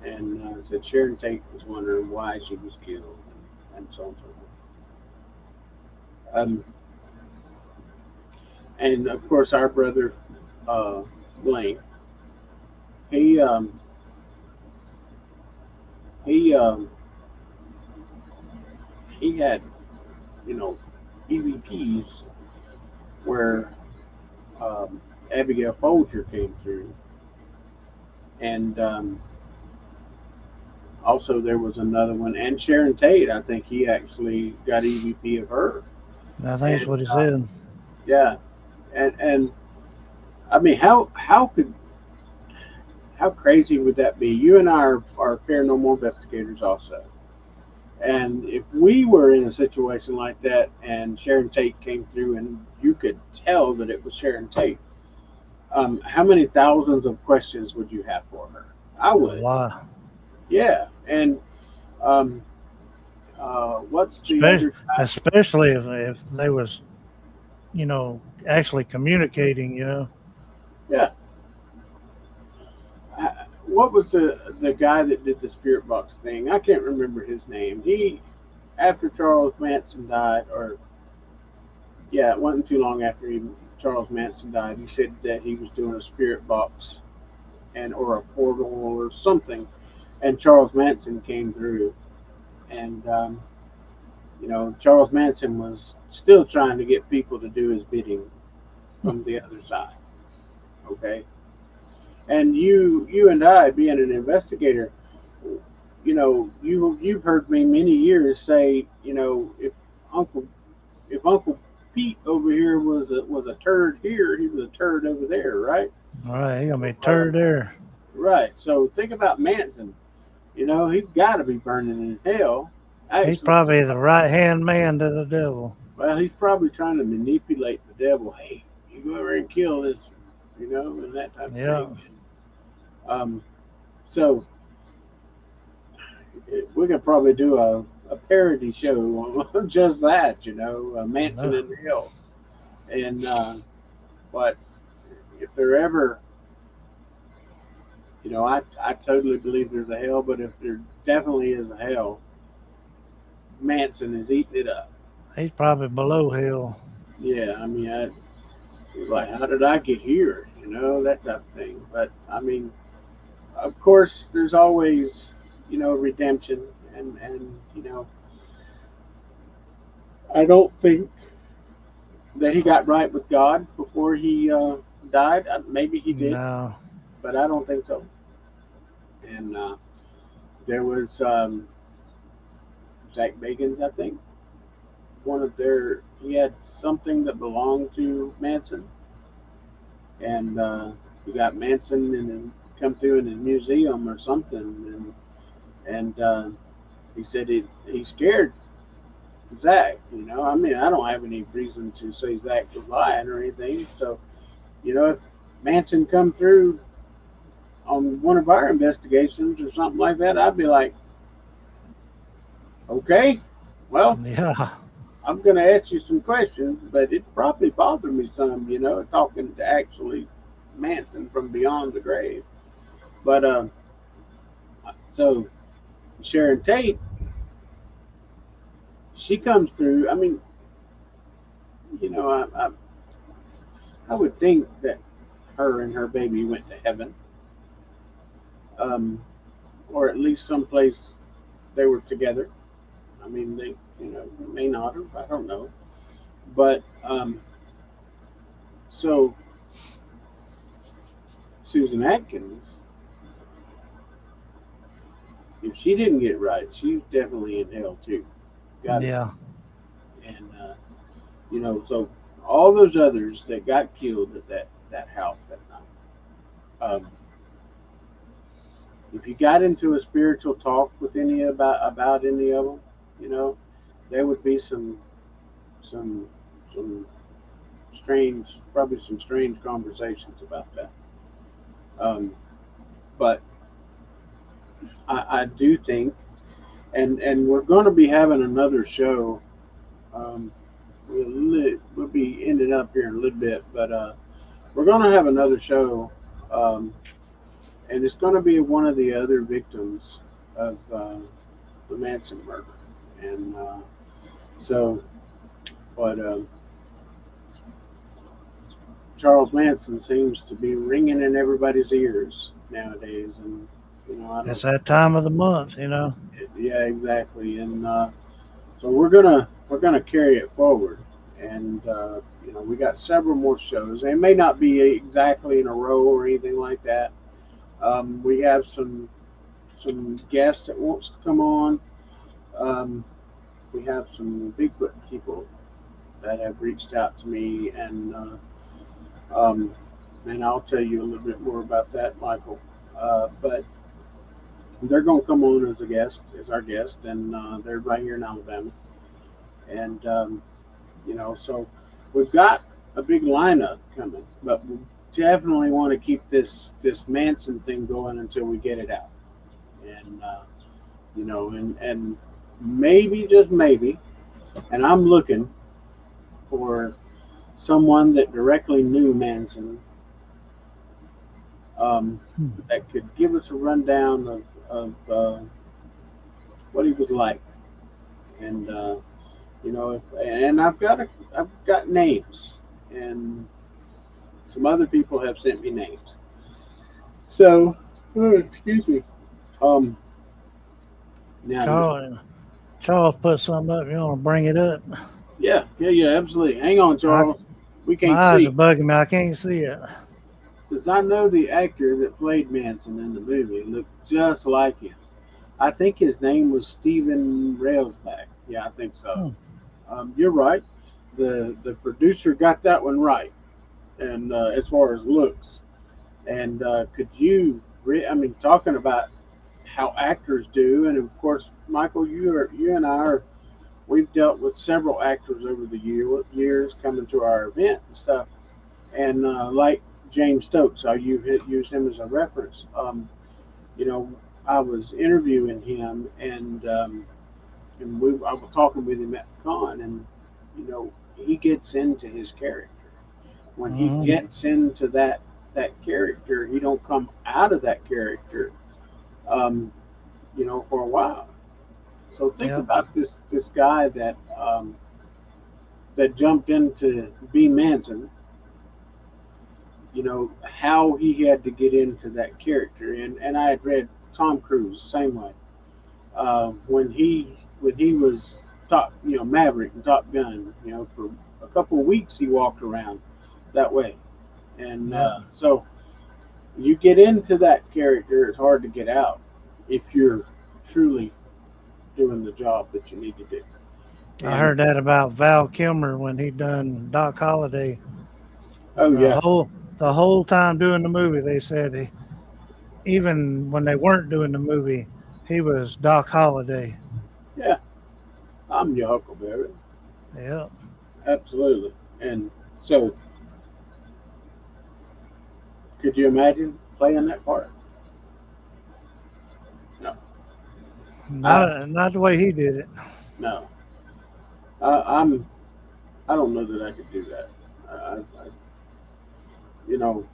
and said Sharon Tate was wondering why she was killed, and so on and so forth. And of course, our brother uh, Blaine, he he um, he had you know EVPs where um, Abigail Folger came through, and also there was another one, and Sharon Tate. I think he actually got EVP of her, I think that's and what he said. yeah, and I mean, how crazy would that be? You and I are paranormal investigators also. And if we were in a situation like that and Sharon Tate came through and you could tell that it was Sharon Tate, how many thousands of questions would you have for her? I A would. lot. Yeah. And um, what's the Especially, other guy? especially if they was, you know, actually communicating, you know. Yeah. What was the guy that did the spirit box thing? I can't remember his name. He after Charles Manson died, or yeah, it wasn't too long after Charles Manson died. He said that he was doing a spirit box and or a portal or something, and Charles Manson came through, and Charles Manson was still trying to get people to do his bidding from the other side. Okay, and you and I, being an investigator, you've heard me many years say, Uncle if Uncle Pete over here was a turd here, he was a turd over there, right? All right, he gonna So, be turd there. right. So think about Manson. He's got to be burning in hell. He's Actually, probably the right hand man to the devil. well, he's probably trying to manipulate the devil. Hey, you go over and kill this, and that type of thing. Yeah, Um, so we could probably do a parody show on just that, Manson no, in hell. And but if there ever, I totally believe there's a hell. But if there definitely is a hell, Manson is eating it up. he's probably below hell. Yeah, I mean, like, how did I get here? That type of thing. But I mean, of course, there's always, redemption, and I don't think that he got right with God before he died. Maybe he did, No, but I don't think so. And there was Zach Bagans, I think, he had something that belonged to Manson, and he got Manson and come through in his museum or something, and he said he scared Zach. I mean, I don't have any reason to say Zach was lying or anything. So, if Manson come through on one of our investigations or something like that, I'd be like, okay, well, yeah, I'm going to ask you some questions, but it probably bothered me some, talking to actually Manson from beyond the grave. But so Sharon Tate, she comes through. I mean, I would think that her and her baby went to heaven, um, or at least someplace they were together. I mean, they, may not have. I don't know. But so Susan Atkins, if she didn't get right, she's definitely in hell too. Got to yeah. be. And so all those others that got killed at that house that night, um, if you got into a spiritual talk with any about any of them, you know, there would be some some strange, probably some strange conversations about that. Um, but I do think, and we're going to be having another show. Um, we'll be ending up here in a little bit, but we're going to have another show, um, and it's going to be one of the other victims of the Manson murder. And so, but Charles Manson seems to be ringing in everybody's ears nowadays, and I It's don't. that time of the month, you know. Yeah, exactly. And so we're gonna carry it forward, and we got several more shows. They may not be exactly in a row or anything like that. We have some guests that wants to come on. Um, we have some Bigfoot people that have reached out to me, um, and I'll tell you a little bit more about that, Michael. But they're going to come on as a guest, as our guest, and they're right here in Alabama. And so we've got a big lineup coming, but we definitely want to keep this Manson thing going until we get it out. And and maybe, just maybe, and I'm looking for someone that directly knew Manson, um, Hmm. that could give us a rundown of what he was like. And and I've got names, and some other people have sent me names. So, excuse me. Um, now, Charles, Charles put something up. You want to bring it up? yeah, yeah, yeah, absolutely. Hang on, I, Charles. We my can't eyes are see. bugging me. I can't see it. Says I know the actor that played Manson in the movie looked just like him. I think his name was Stephen Railsback. Yeah, I think so. Hmm. You're right. The producer got that one right, and as far as looks. And could you? I mean, talking about how actors do, and of course, Michael, you and I are. We've dealt with several actors over the years coming to our event and stuff, and like James Stokes, I use him as a reference. You know, I was interviewing him, and I was talking with him at the con, and he gets into his character. When he Hmm. gets into that character, he don't come out of that character, um, for a while. So think Yep. about this guy that jumped into B Manson. How he had to get into that character, and I had read Tom Cruise same way. When he was top, Maverick and Top Gun, for a couple of weeks he walked around that way, and Yep. so you get into that character, it's hard to get out if you're truly doing the job that you need to do. I And heard that about Val Kilmer when he done Doc Holliday. oh The yeah, whole time doing the movie, they said even when they weren't doing the movie, he was Doc Holliday. yeah, I'm your Huckleberry, Yep. absolutely. And so, could you imagine playing that part? No, I Not the way he did it. no, I'm. I don't know that I could do that. You know,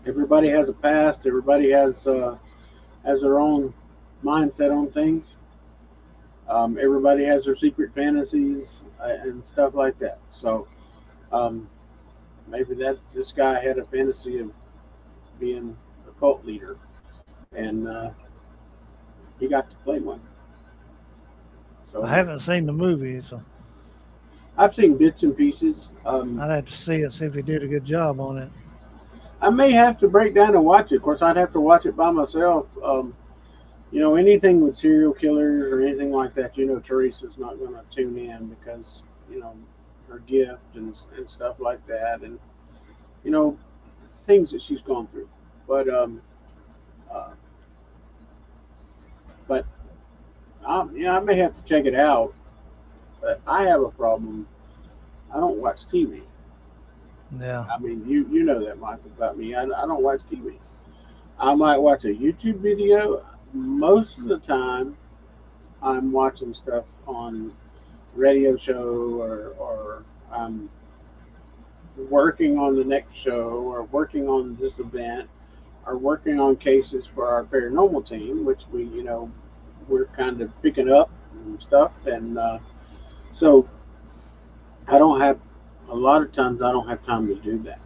everybody has a past. Everybody has their own mindset on things. Everybody has their secret fantasies and stuff like that. So um, maybe that this guy had a fantasy of being a cult leader, and he got to play one. I So haven't seen the movie, so I've seen bits and pieces. I'd have to see it, see if he did a good job on it. I may have to break down and watch it. Of course, I'd have to watch it by myself. Anything with serial killers or anything like that, Teresa's not going to tune in because her gift and stuff like that, and you know things that she's gone through. But uh, But I may have to check it out. But I have a problem. I don't watch TV. Yeah. I mean, you know that, Michael, about me. I don't watch TV. I might watch a YouTube video. Most of the time, I'm watching stuff on radio show, or I'm working on the next show, or working on this event, or working on cases for our paranormal team, which we're kind of picking up and stuff. And so I don't have a lot of times I don't have time to do that.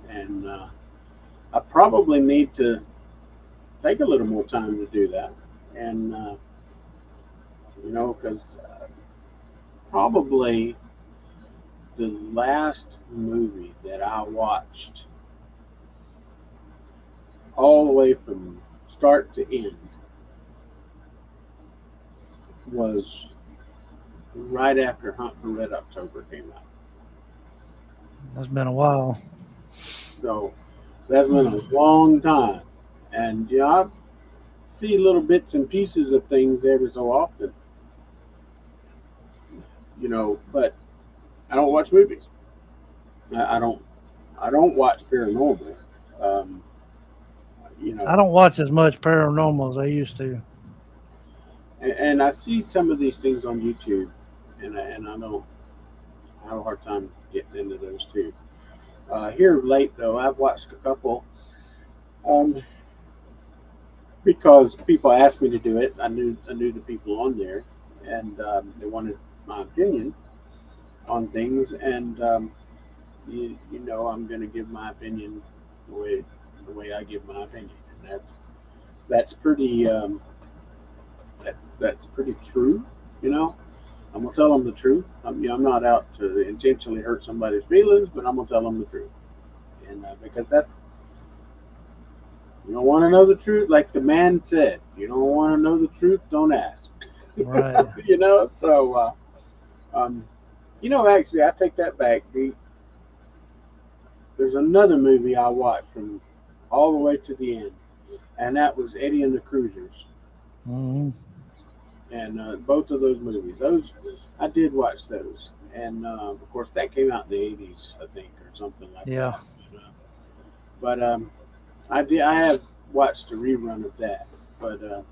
And I probably need to take a little more time to do that. And because probably the last movie that I watched all the way from start to end was right after Hunt for Red October came out. It's been a while. So that's been a long time. And I see little bits and pieces of things every so often, but I don't watch movies. I don't. I don't watch paranormal. Um, you I know, don't watch as much paranormal as I used to. and I see some of these things on YouTube, and I don't. I have a hard time getting into those too. Here late though, I've watched a couple um, because people asked me to do it. I knew the people on there, and they wanted my opinion on things, and I'm going to give my opinion the way I give my opinion, and that's pretty that's pretty true. You know, I'm gonna tell them the truth. I'm not out to intentionally hurt somebody's feelings, but I'm gonna tell them the truth, and because that's you don't want to know the truth, like the man said, you don't want to know the truth, don't ask. Right. So um, actually, I take that back. There's another movie I watched from all the way to the end, and that was Eddie and the Cruisers. Hmm. And both of those movies, those I did watch those, and of course that came out in the '80s, I think, or something like Yeah. that. But I have watched a rerun of that. But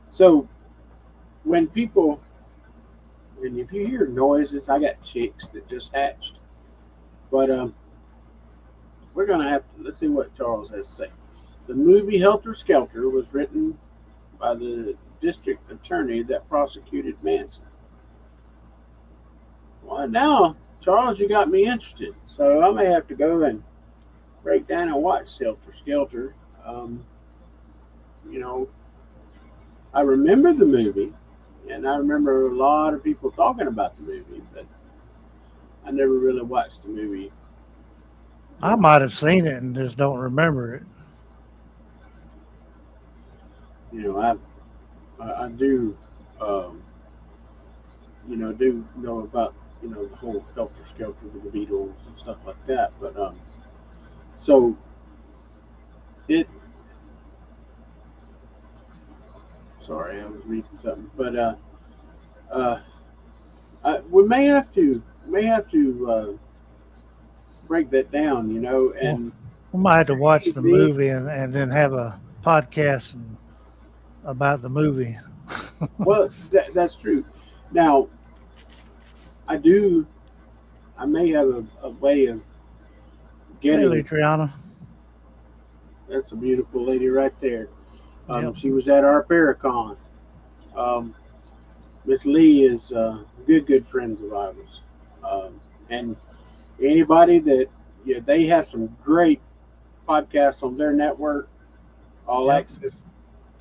so when people, and if you hear noises, I got chicks that just hatched. But we're gonna have to let's see what Charles has to say. The movie Helter Skelter was written by the district attorney that prosecuted Manson. Well, now, Charles, you got me interested. So I may have to go and break down and watch Helter Skelter. Um, you know, I remember the movie, and I remember a lot of people talking about the movie, but I never really watched the movie. I might have seen it and just don't remember it. You know, I do, um, do know about the whole Helter Skelter with the Beatles and stuff like that. But so it. Sorry, I was reading something, but uh, we may have to break that down, Well, and we might have to watch the maybe movie and then have a podcast about the movie. well, that's true. Now, I do. I may have a way of Hey, getting. Lutriana. That's a beautiful lady right there. Yep. She was at our Paracon. Um, Miss Lee is good friends of ours, and anybody that they have some great podcasts on their network, All Yep. Access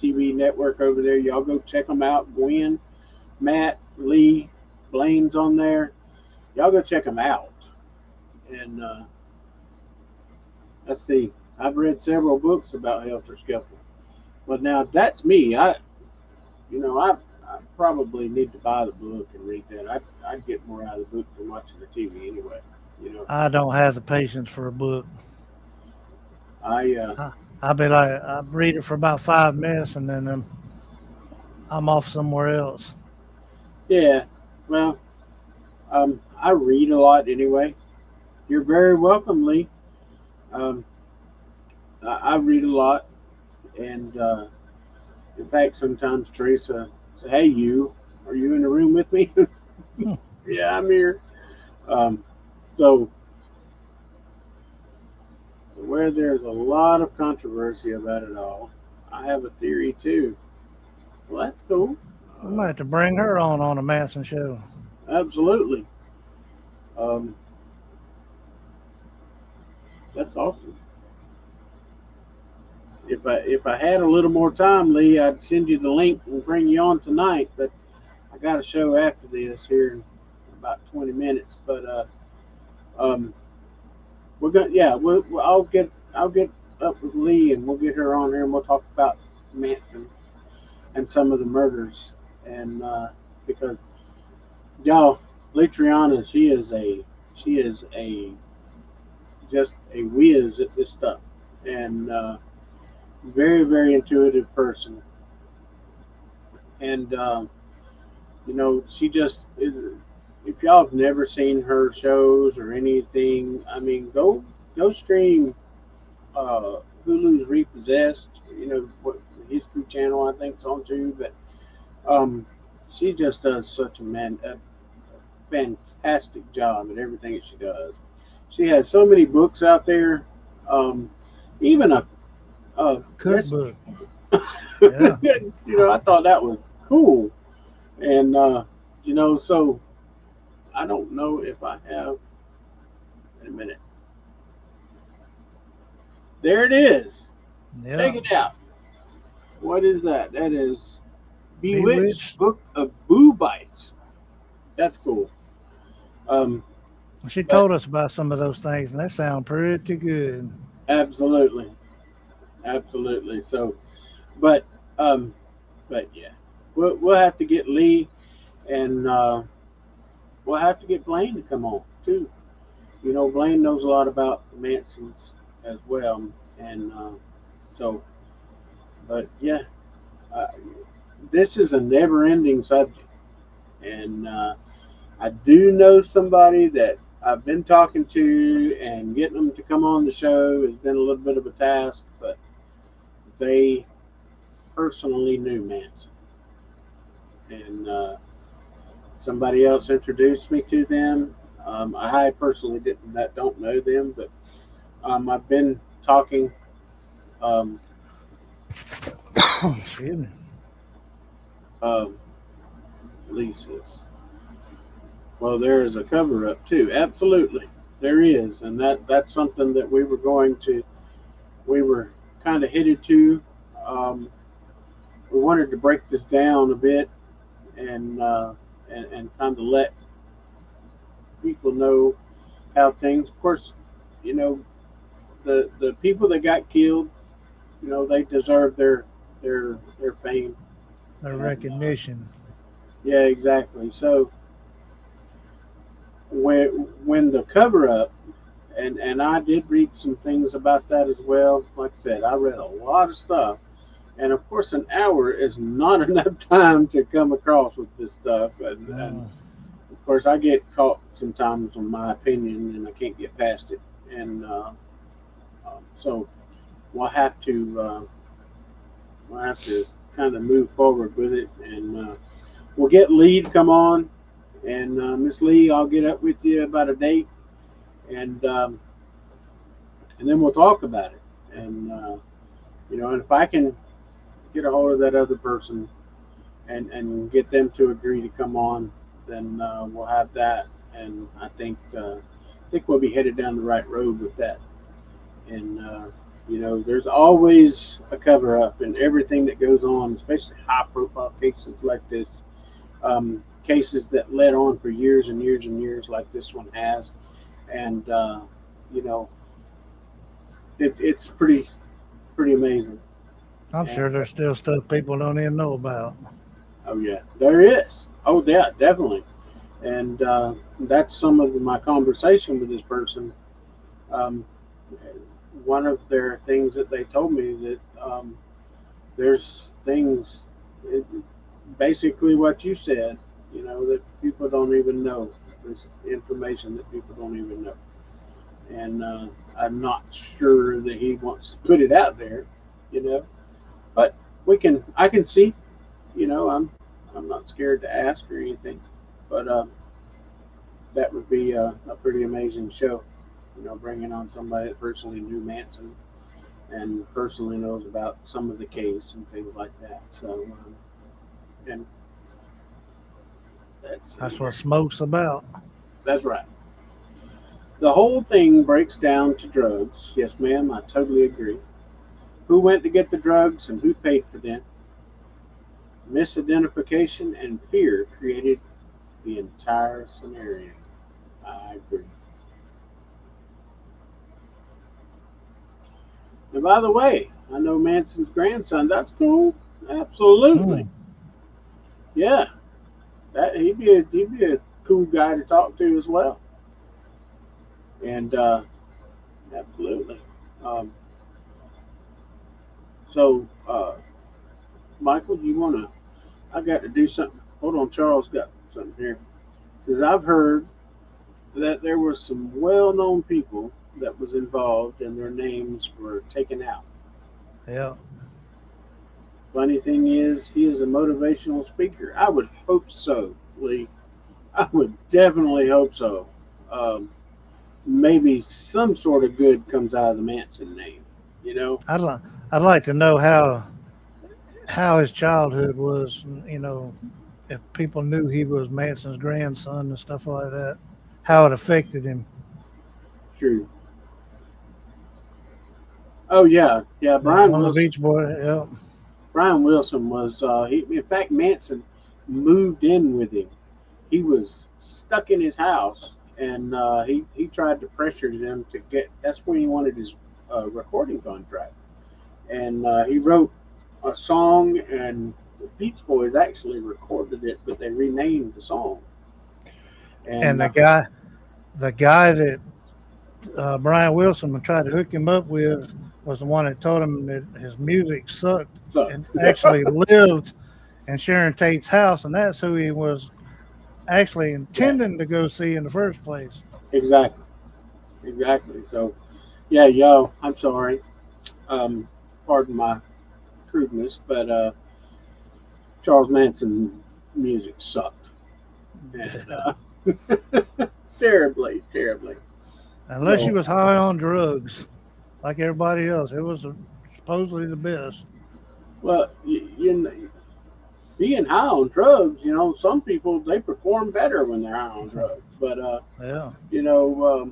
TV network over there. Y'all go check them out. Gwen, Matt, Lee, Blaine's on there. Y'all go check them out. And let's see. I've read several books about Helter Skelter. But now that's me. I probably need to buy the book and read that. I'd get more out of the book than watching the TV anyway. You know, I don't have the patience for a book. I I, I'll be like, I read it for about 5 minutes and then I'm off somewhere else. Yeah. Well, I read a lot anyway. You're very welcome, Lee. Um, I read a lot, and in fact, sometimes Teresa say, "Hey, you, are you in the room with me?" Yeah, I'm here. Um, so where there's a lot of controversy about it all, I have a theory too. Well, that's cool. We might have to bring her on a Manson show. Absolutely. Um, that's awesome. If I had a little more time, Lee, I'd send you the link and bring you on tonight. But I got a show after this here in about 20 minutes. But um, we're gonna yeah, I'll get up with Lee and we'll get her on here and we'll talk about Manson and some of the murders and because y'all, Litriana, she is a just a whiz at this stuff and very very intuitive person and she just is. If y'all have never seen her shows or anything, I mean, go stream Hulu's Repossessed. What History Channel I think it's on too, but um, she just does such a fantastic job at everything that she does. She has so many books out there, um, even a recipe. Cookbook. Yeah. I thought that was cool, and so I don't know if I have. Wait a minute. There it is. Check Yeah. it out. What is that? That is Bewitched Bewitched. Book of Boo Bites. That's cool. Um, She but told us about some of those things, and they sound pretty good. absolutely, absolutely. So, but um, but yeah, we'll have to get Lee and we'll have to get Blaine to come on too. Blaine knows a lot about the Mansons as well, and so, but yeah, uh, this is a never-ending subject, and I do know somebody that I've been talking to, and getting them to come on the show has been a little bit of a task, but they personally knew Manson, and somebody else introduced me to them. I personally don't know them, but I've been talking. Um, Excuse me. um, Lisa's. Well, there is a cover up too. Absolutely, there is, and that's something that we were kind of headed to. Um, we wanted to break this down a bit and and kind of let people know how things. Of course, you know the people that got killed. They deserve their fame. The And recognition. yeah, exactly. So when the cover up, and I did read some things about that as well. Like I said, I read a lot of stuff. And of course, an hour is not enough time to come across with this stuff. And Mm. of course, I get caught sometimes on my opinion, and I can't get past it. And so we'll have to uh, we'll have to kind of move forward with it, and we'll get Lee to come on. And Miss Lee, I'll get up with you about a date, and then we'll talk about it. And and if I can get a hold of that other person and get them to agree to come on, then we'll have that. And I think we'll be headed down the right road with that. And there's always a cover up in everything that goes on, especially high profile cases like this, cases that led on for years and years and years, like this one has. And you know, it's pretty amazing. I'm And sure there's still stuff people don't even know about. oh yeah, there is. Oh yeah, definitely. And that's some of my conversation with this person. Um, one of their things that they told me that there's things. basically what you said. You know that people don't even know. There's information that people don't even know, and I'm not sure that he wants to put it out there. You know, but we can. I can see. You know, I'm not scared to ask or anything, but that would be a pretty amazing show. You know, bringing on somebody that personally knew Manson and personally knows about some of the case and things like that. So, and let's see That's what here. smoke's about. That's right. The whole thing breaks down to drugs. Yes, ma'am, I totally agree. Who went to get the drugs and who paid for them? Misidentification and fear created the entire scenario. I agree. And by the way, I know Manson's grandson. That's cool. Absolutely. Mm. Yeah. That he'd be a cool guy to talk to as well. And absolutely. Um, so, Michael, you want to? I got to do something. Hold on, Charles got something here. Says I've heard that there were some well-known people that was involved and their names were taken out. Yeah. Funny thing is, he is a motivational speaker. I would hope so, Lee. I would definitely hope so. Um, Maybe some sort of good comes out of the Manson name. You know, I'd like I'd like to know how his childhood was. You know, if people knew he was Manson's grandson and stuff like that, how it affected him. true. Oh yeah, yeah. Yeah, Brian on the Wilson. Beach Boy. Yeah. Brian Wilson was. He, in fact, Manson moved in with him. He was stuck in his house, and he tried to pressure them to get. That's when he wanted his recording contract, and he wrote a song, and the Beach Boys actually recorded it, but they renamed the song. And And the guy that Brian Wilson tried to hook him up with was the one that told him that his music sucked so, and actually lived in Sharon Tate's house, and that's who he was actually yeah, intending to go see in the first place. exactly, exactly. So, yeah, yo, I'm sorry. Um, Pardon my crudeness, but Charles Manson music sucked, and terribly, terribly. Unless he So, was high on drugs, like everybody else, it was supposedly the best. well, being high on drugs, you know, some people they perform better when they're high on drugs, but Yeah, you know,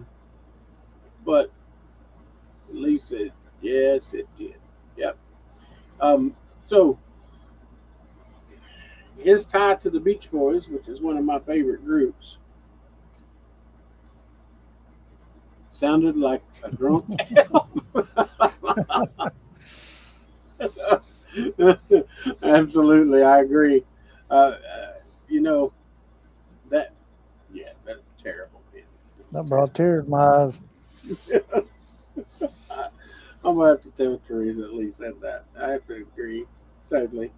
but at least it, yes, it did. Yep. Um, so his tie to the Beach Boys, which is one of my favorite groups, sounded like a drunk Absolutely, I agree. You know that, yeah, that's terrible, man. that brought Terrible. tears to my eyes. I, I'm gonna have to tell Teresa at least said that. I have to agree totally.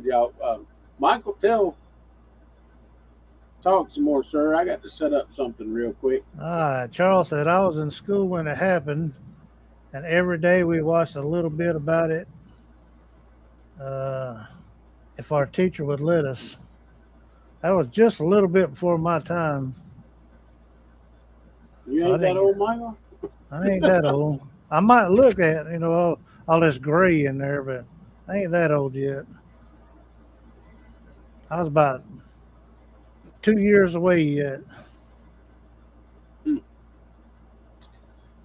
Y'all, Michael, talk some more, sir. I got to set up something real quick. Charles said I was in school when it happened, and every day we watched a little bit about it. Uh, if our teacher would let us, that was just a little bit before my time, You so I ain't that didn't. old, Michael? I ain't that old. I might look at all this gray in there, but I ain't that old yet. I was about 2 years away yet. Hmm.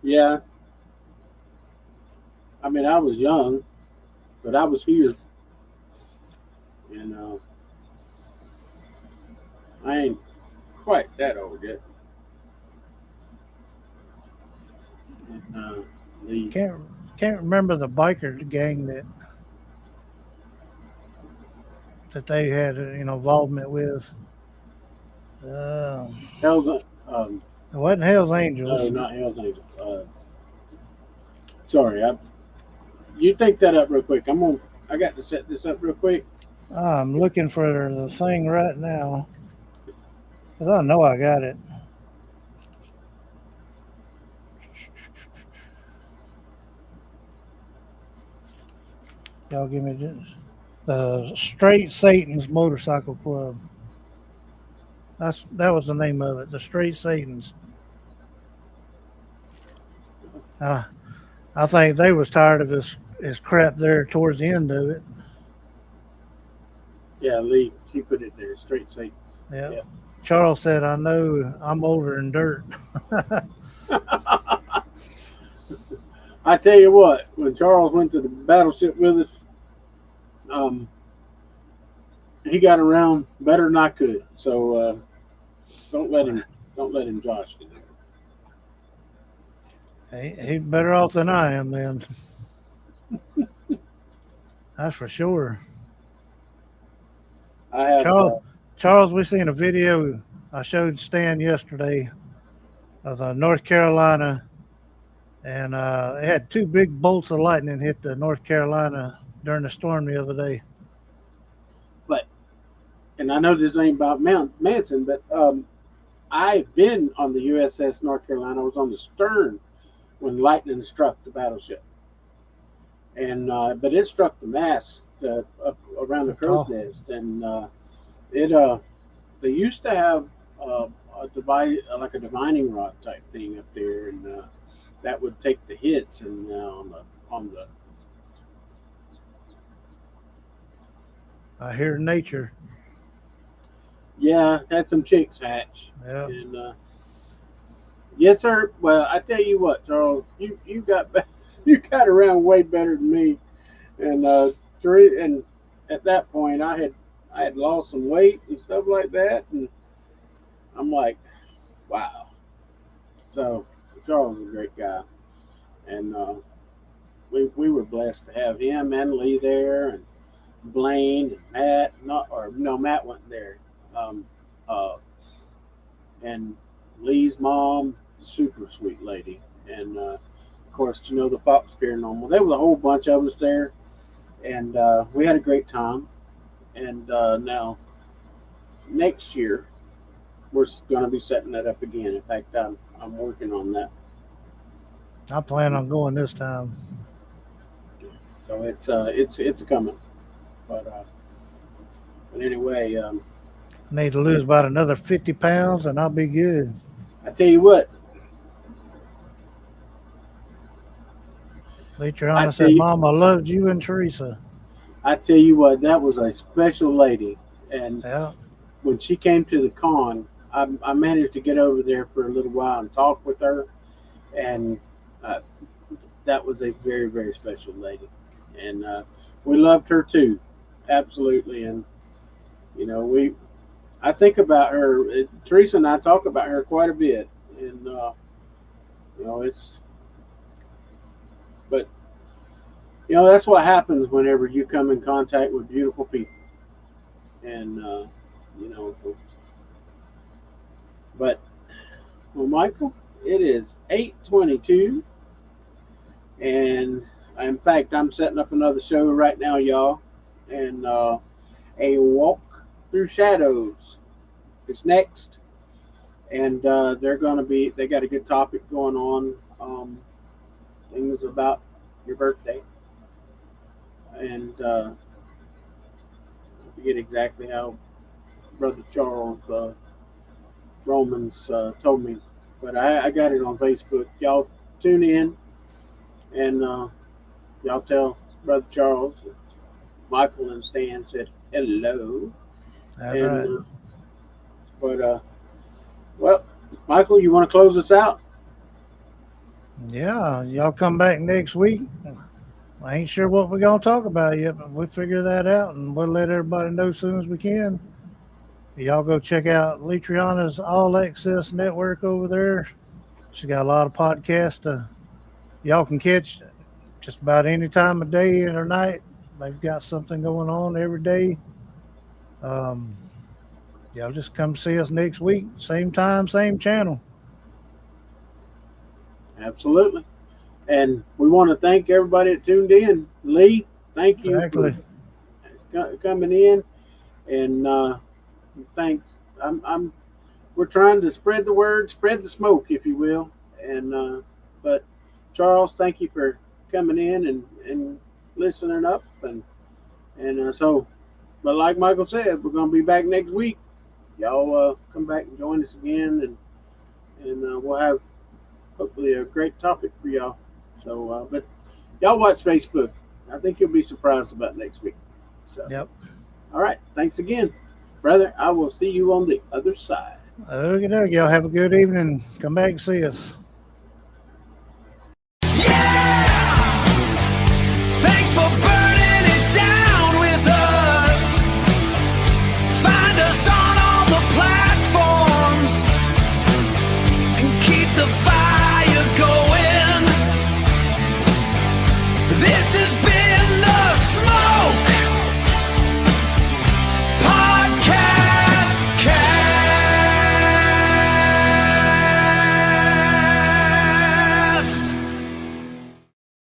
Yeah, I mean, I was young, but I was here, and I ain't quite that old yet. And, the Can't can't remember the biker gang that they had involvement with. Uh, Hell's, um, it wasn't Hell's no, Angels. not Hell's Angels. Sorry, you take that up real quick. I got to set this up real quick. I'm looking for the thing right now because I know I got it. Y'all give me just the Straight Satan's Motorcycle Club. That was the name of it. The Straight Satans. Uh, I think they was tired of his crap there towards the end of it. Yeah, Lee, she put it there. Straight Satan's. Yeah. Yeah. Charles said, "I know I'm older than dirt." I tell you what, when Charles went to the battleship with us, um, he got around better than I could. So don't let him don't let him josh you there. He's better off than I am, then. That's for sure. I have Charles, Charles, we seen a video I showed Stan yesterday of North Carolina, and it had two big bolts of lightning hit the North Carolina during the storm the other day. but and I know this ain't about Manson, but I've been on the USS North Carolina. I was on the stern when lightning struck the battleship, and but it struck the mast up around the The crow's tall, nest, and it they used to have a device like a divining rod type thing up there, and that would take the hits and on the I hear nature. yeah, had some chicks hatch, Yeah, and yes, sir. Well, I tell you what, Charles, you got you got around way better than me, and and at that point, I had lost some weight and stuff like that, and I'm like, wow. So Charles is a great guy, and we were blessed to have him and Lee there, and Blaine and Matt. Not or no, Matt wasn't there, um, uh, and Lee's mom, super sweet lady, and of course, you know the Fox Paranormal. There was a whole bunch of us there, and we had a great time. And now next year we're going to be setting that up again. In fact, I'm working on that. I plan on going this time. So it's coming. But anyway, I need to lose about another 50 pounds, and I'll be good. I tell you what, I Letriana tell said, you, "Mom, I loved you and Teresa." I tell you what, that was a special lady. And Yeah, when she came to the con, I managed to get over there for a little while and talk with her, and uh, that was a very very special lady, and we loved her too, absolutely. And you know, I think about her. Teresa and I talk about her quite a bit, and you know, it's but you know that's what happens whenever you come in contact with beautiful people, and you know, but well, Michael, it is 8:22, and in fact, I'm setting up another show right now, y'all, and a walk through shadows is next, and they got a good topic going on, things about your birthday, and I forget exactly how Brother Charles Romans told me, but I got it on Facebook. Y'all tune in and y'all tell Brother Charles that Michael and Stan said hello. that's And right. but well, Michael, you want to close us out? Yeah, y'all come back next week. I ain't sure what we're gonna talk about yet, but we'll figure that out and we'll let everybody know as soon as we can. Y'all go check out Litriana's All Access Network over there. She got a lot of podcasts. Y'all can catch just about any time of day or night. They've got something going on every day. Um, y'all just come see us next week, same time, same channel. Absolutely. And we want to thank everybody that tuned in. Lee, thank you for Exactly. coming in, and thanks. We're trying to spread the word, spread the smoke, if you will. And but Charles, thank you for coming in and listening up, and so. But like Michael said, we're gonna be back next week. Y'all come back and join us again, and we'll have hopefully a great topic for y'all. So, but y'all watch Facebook. I think you'll be surprised about next week. So, Yep. all right. Thanks again, brother. I will see you on the other side. Okay, y'all have a good evening. Come back and see us.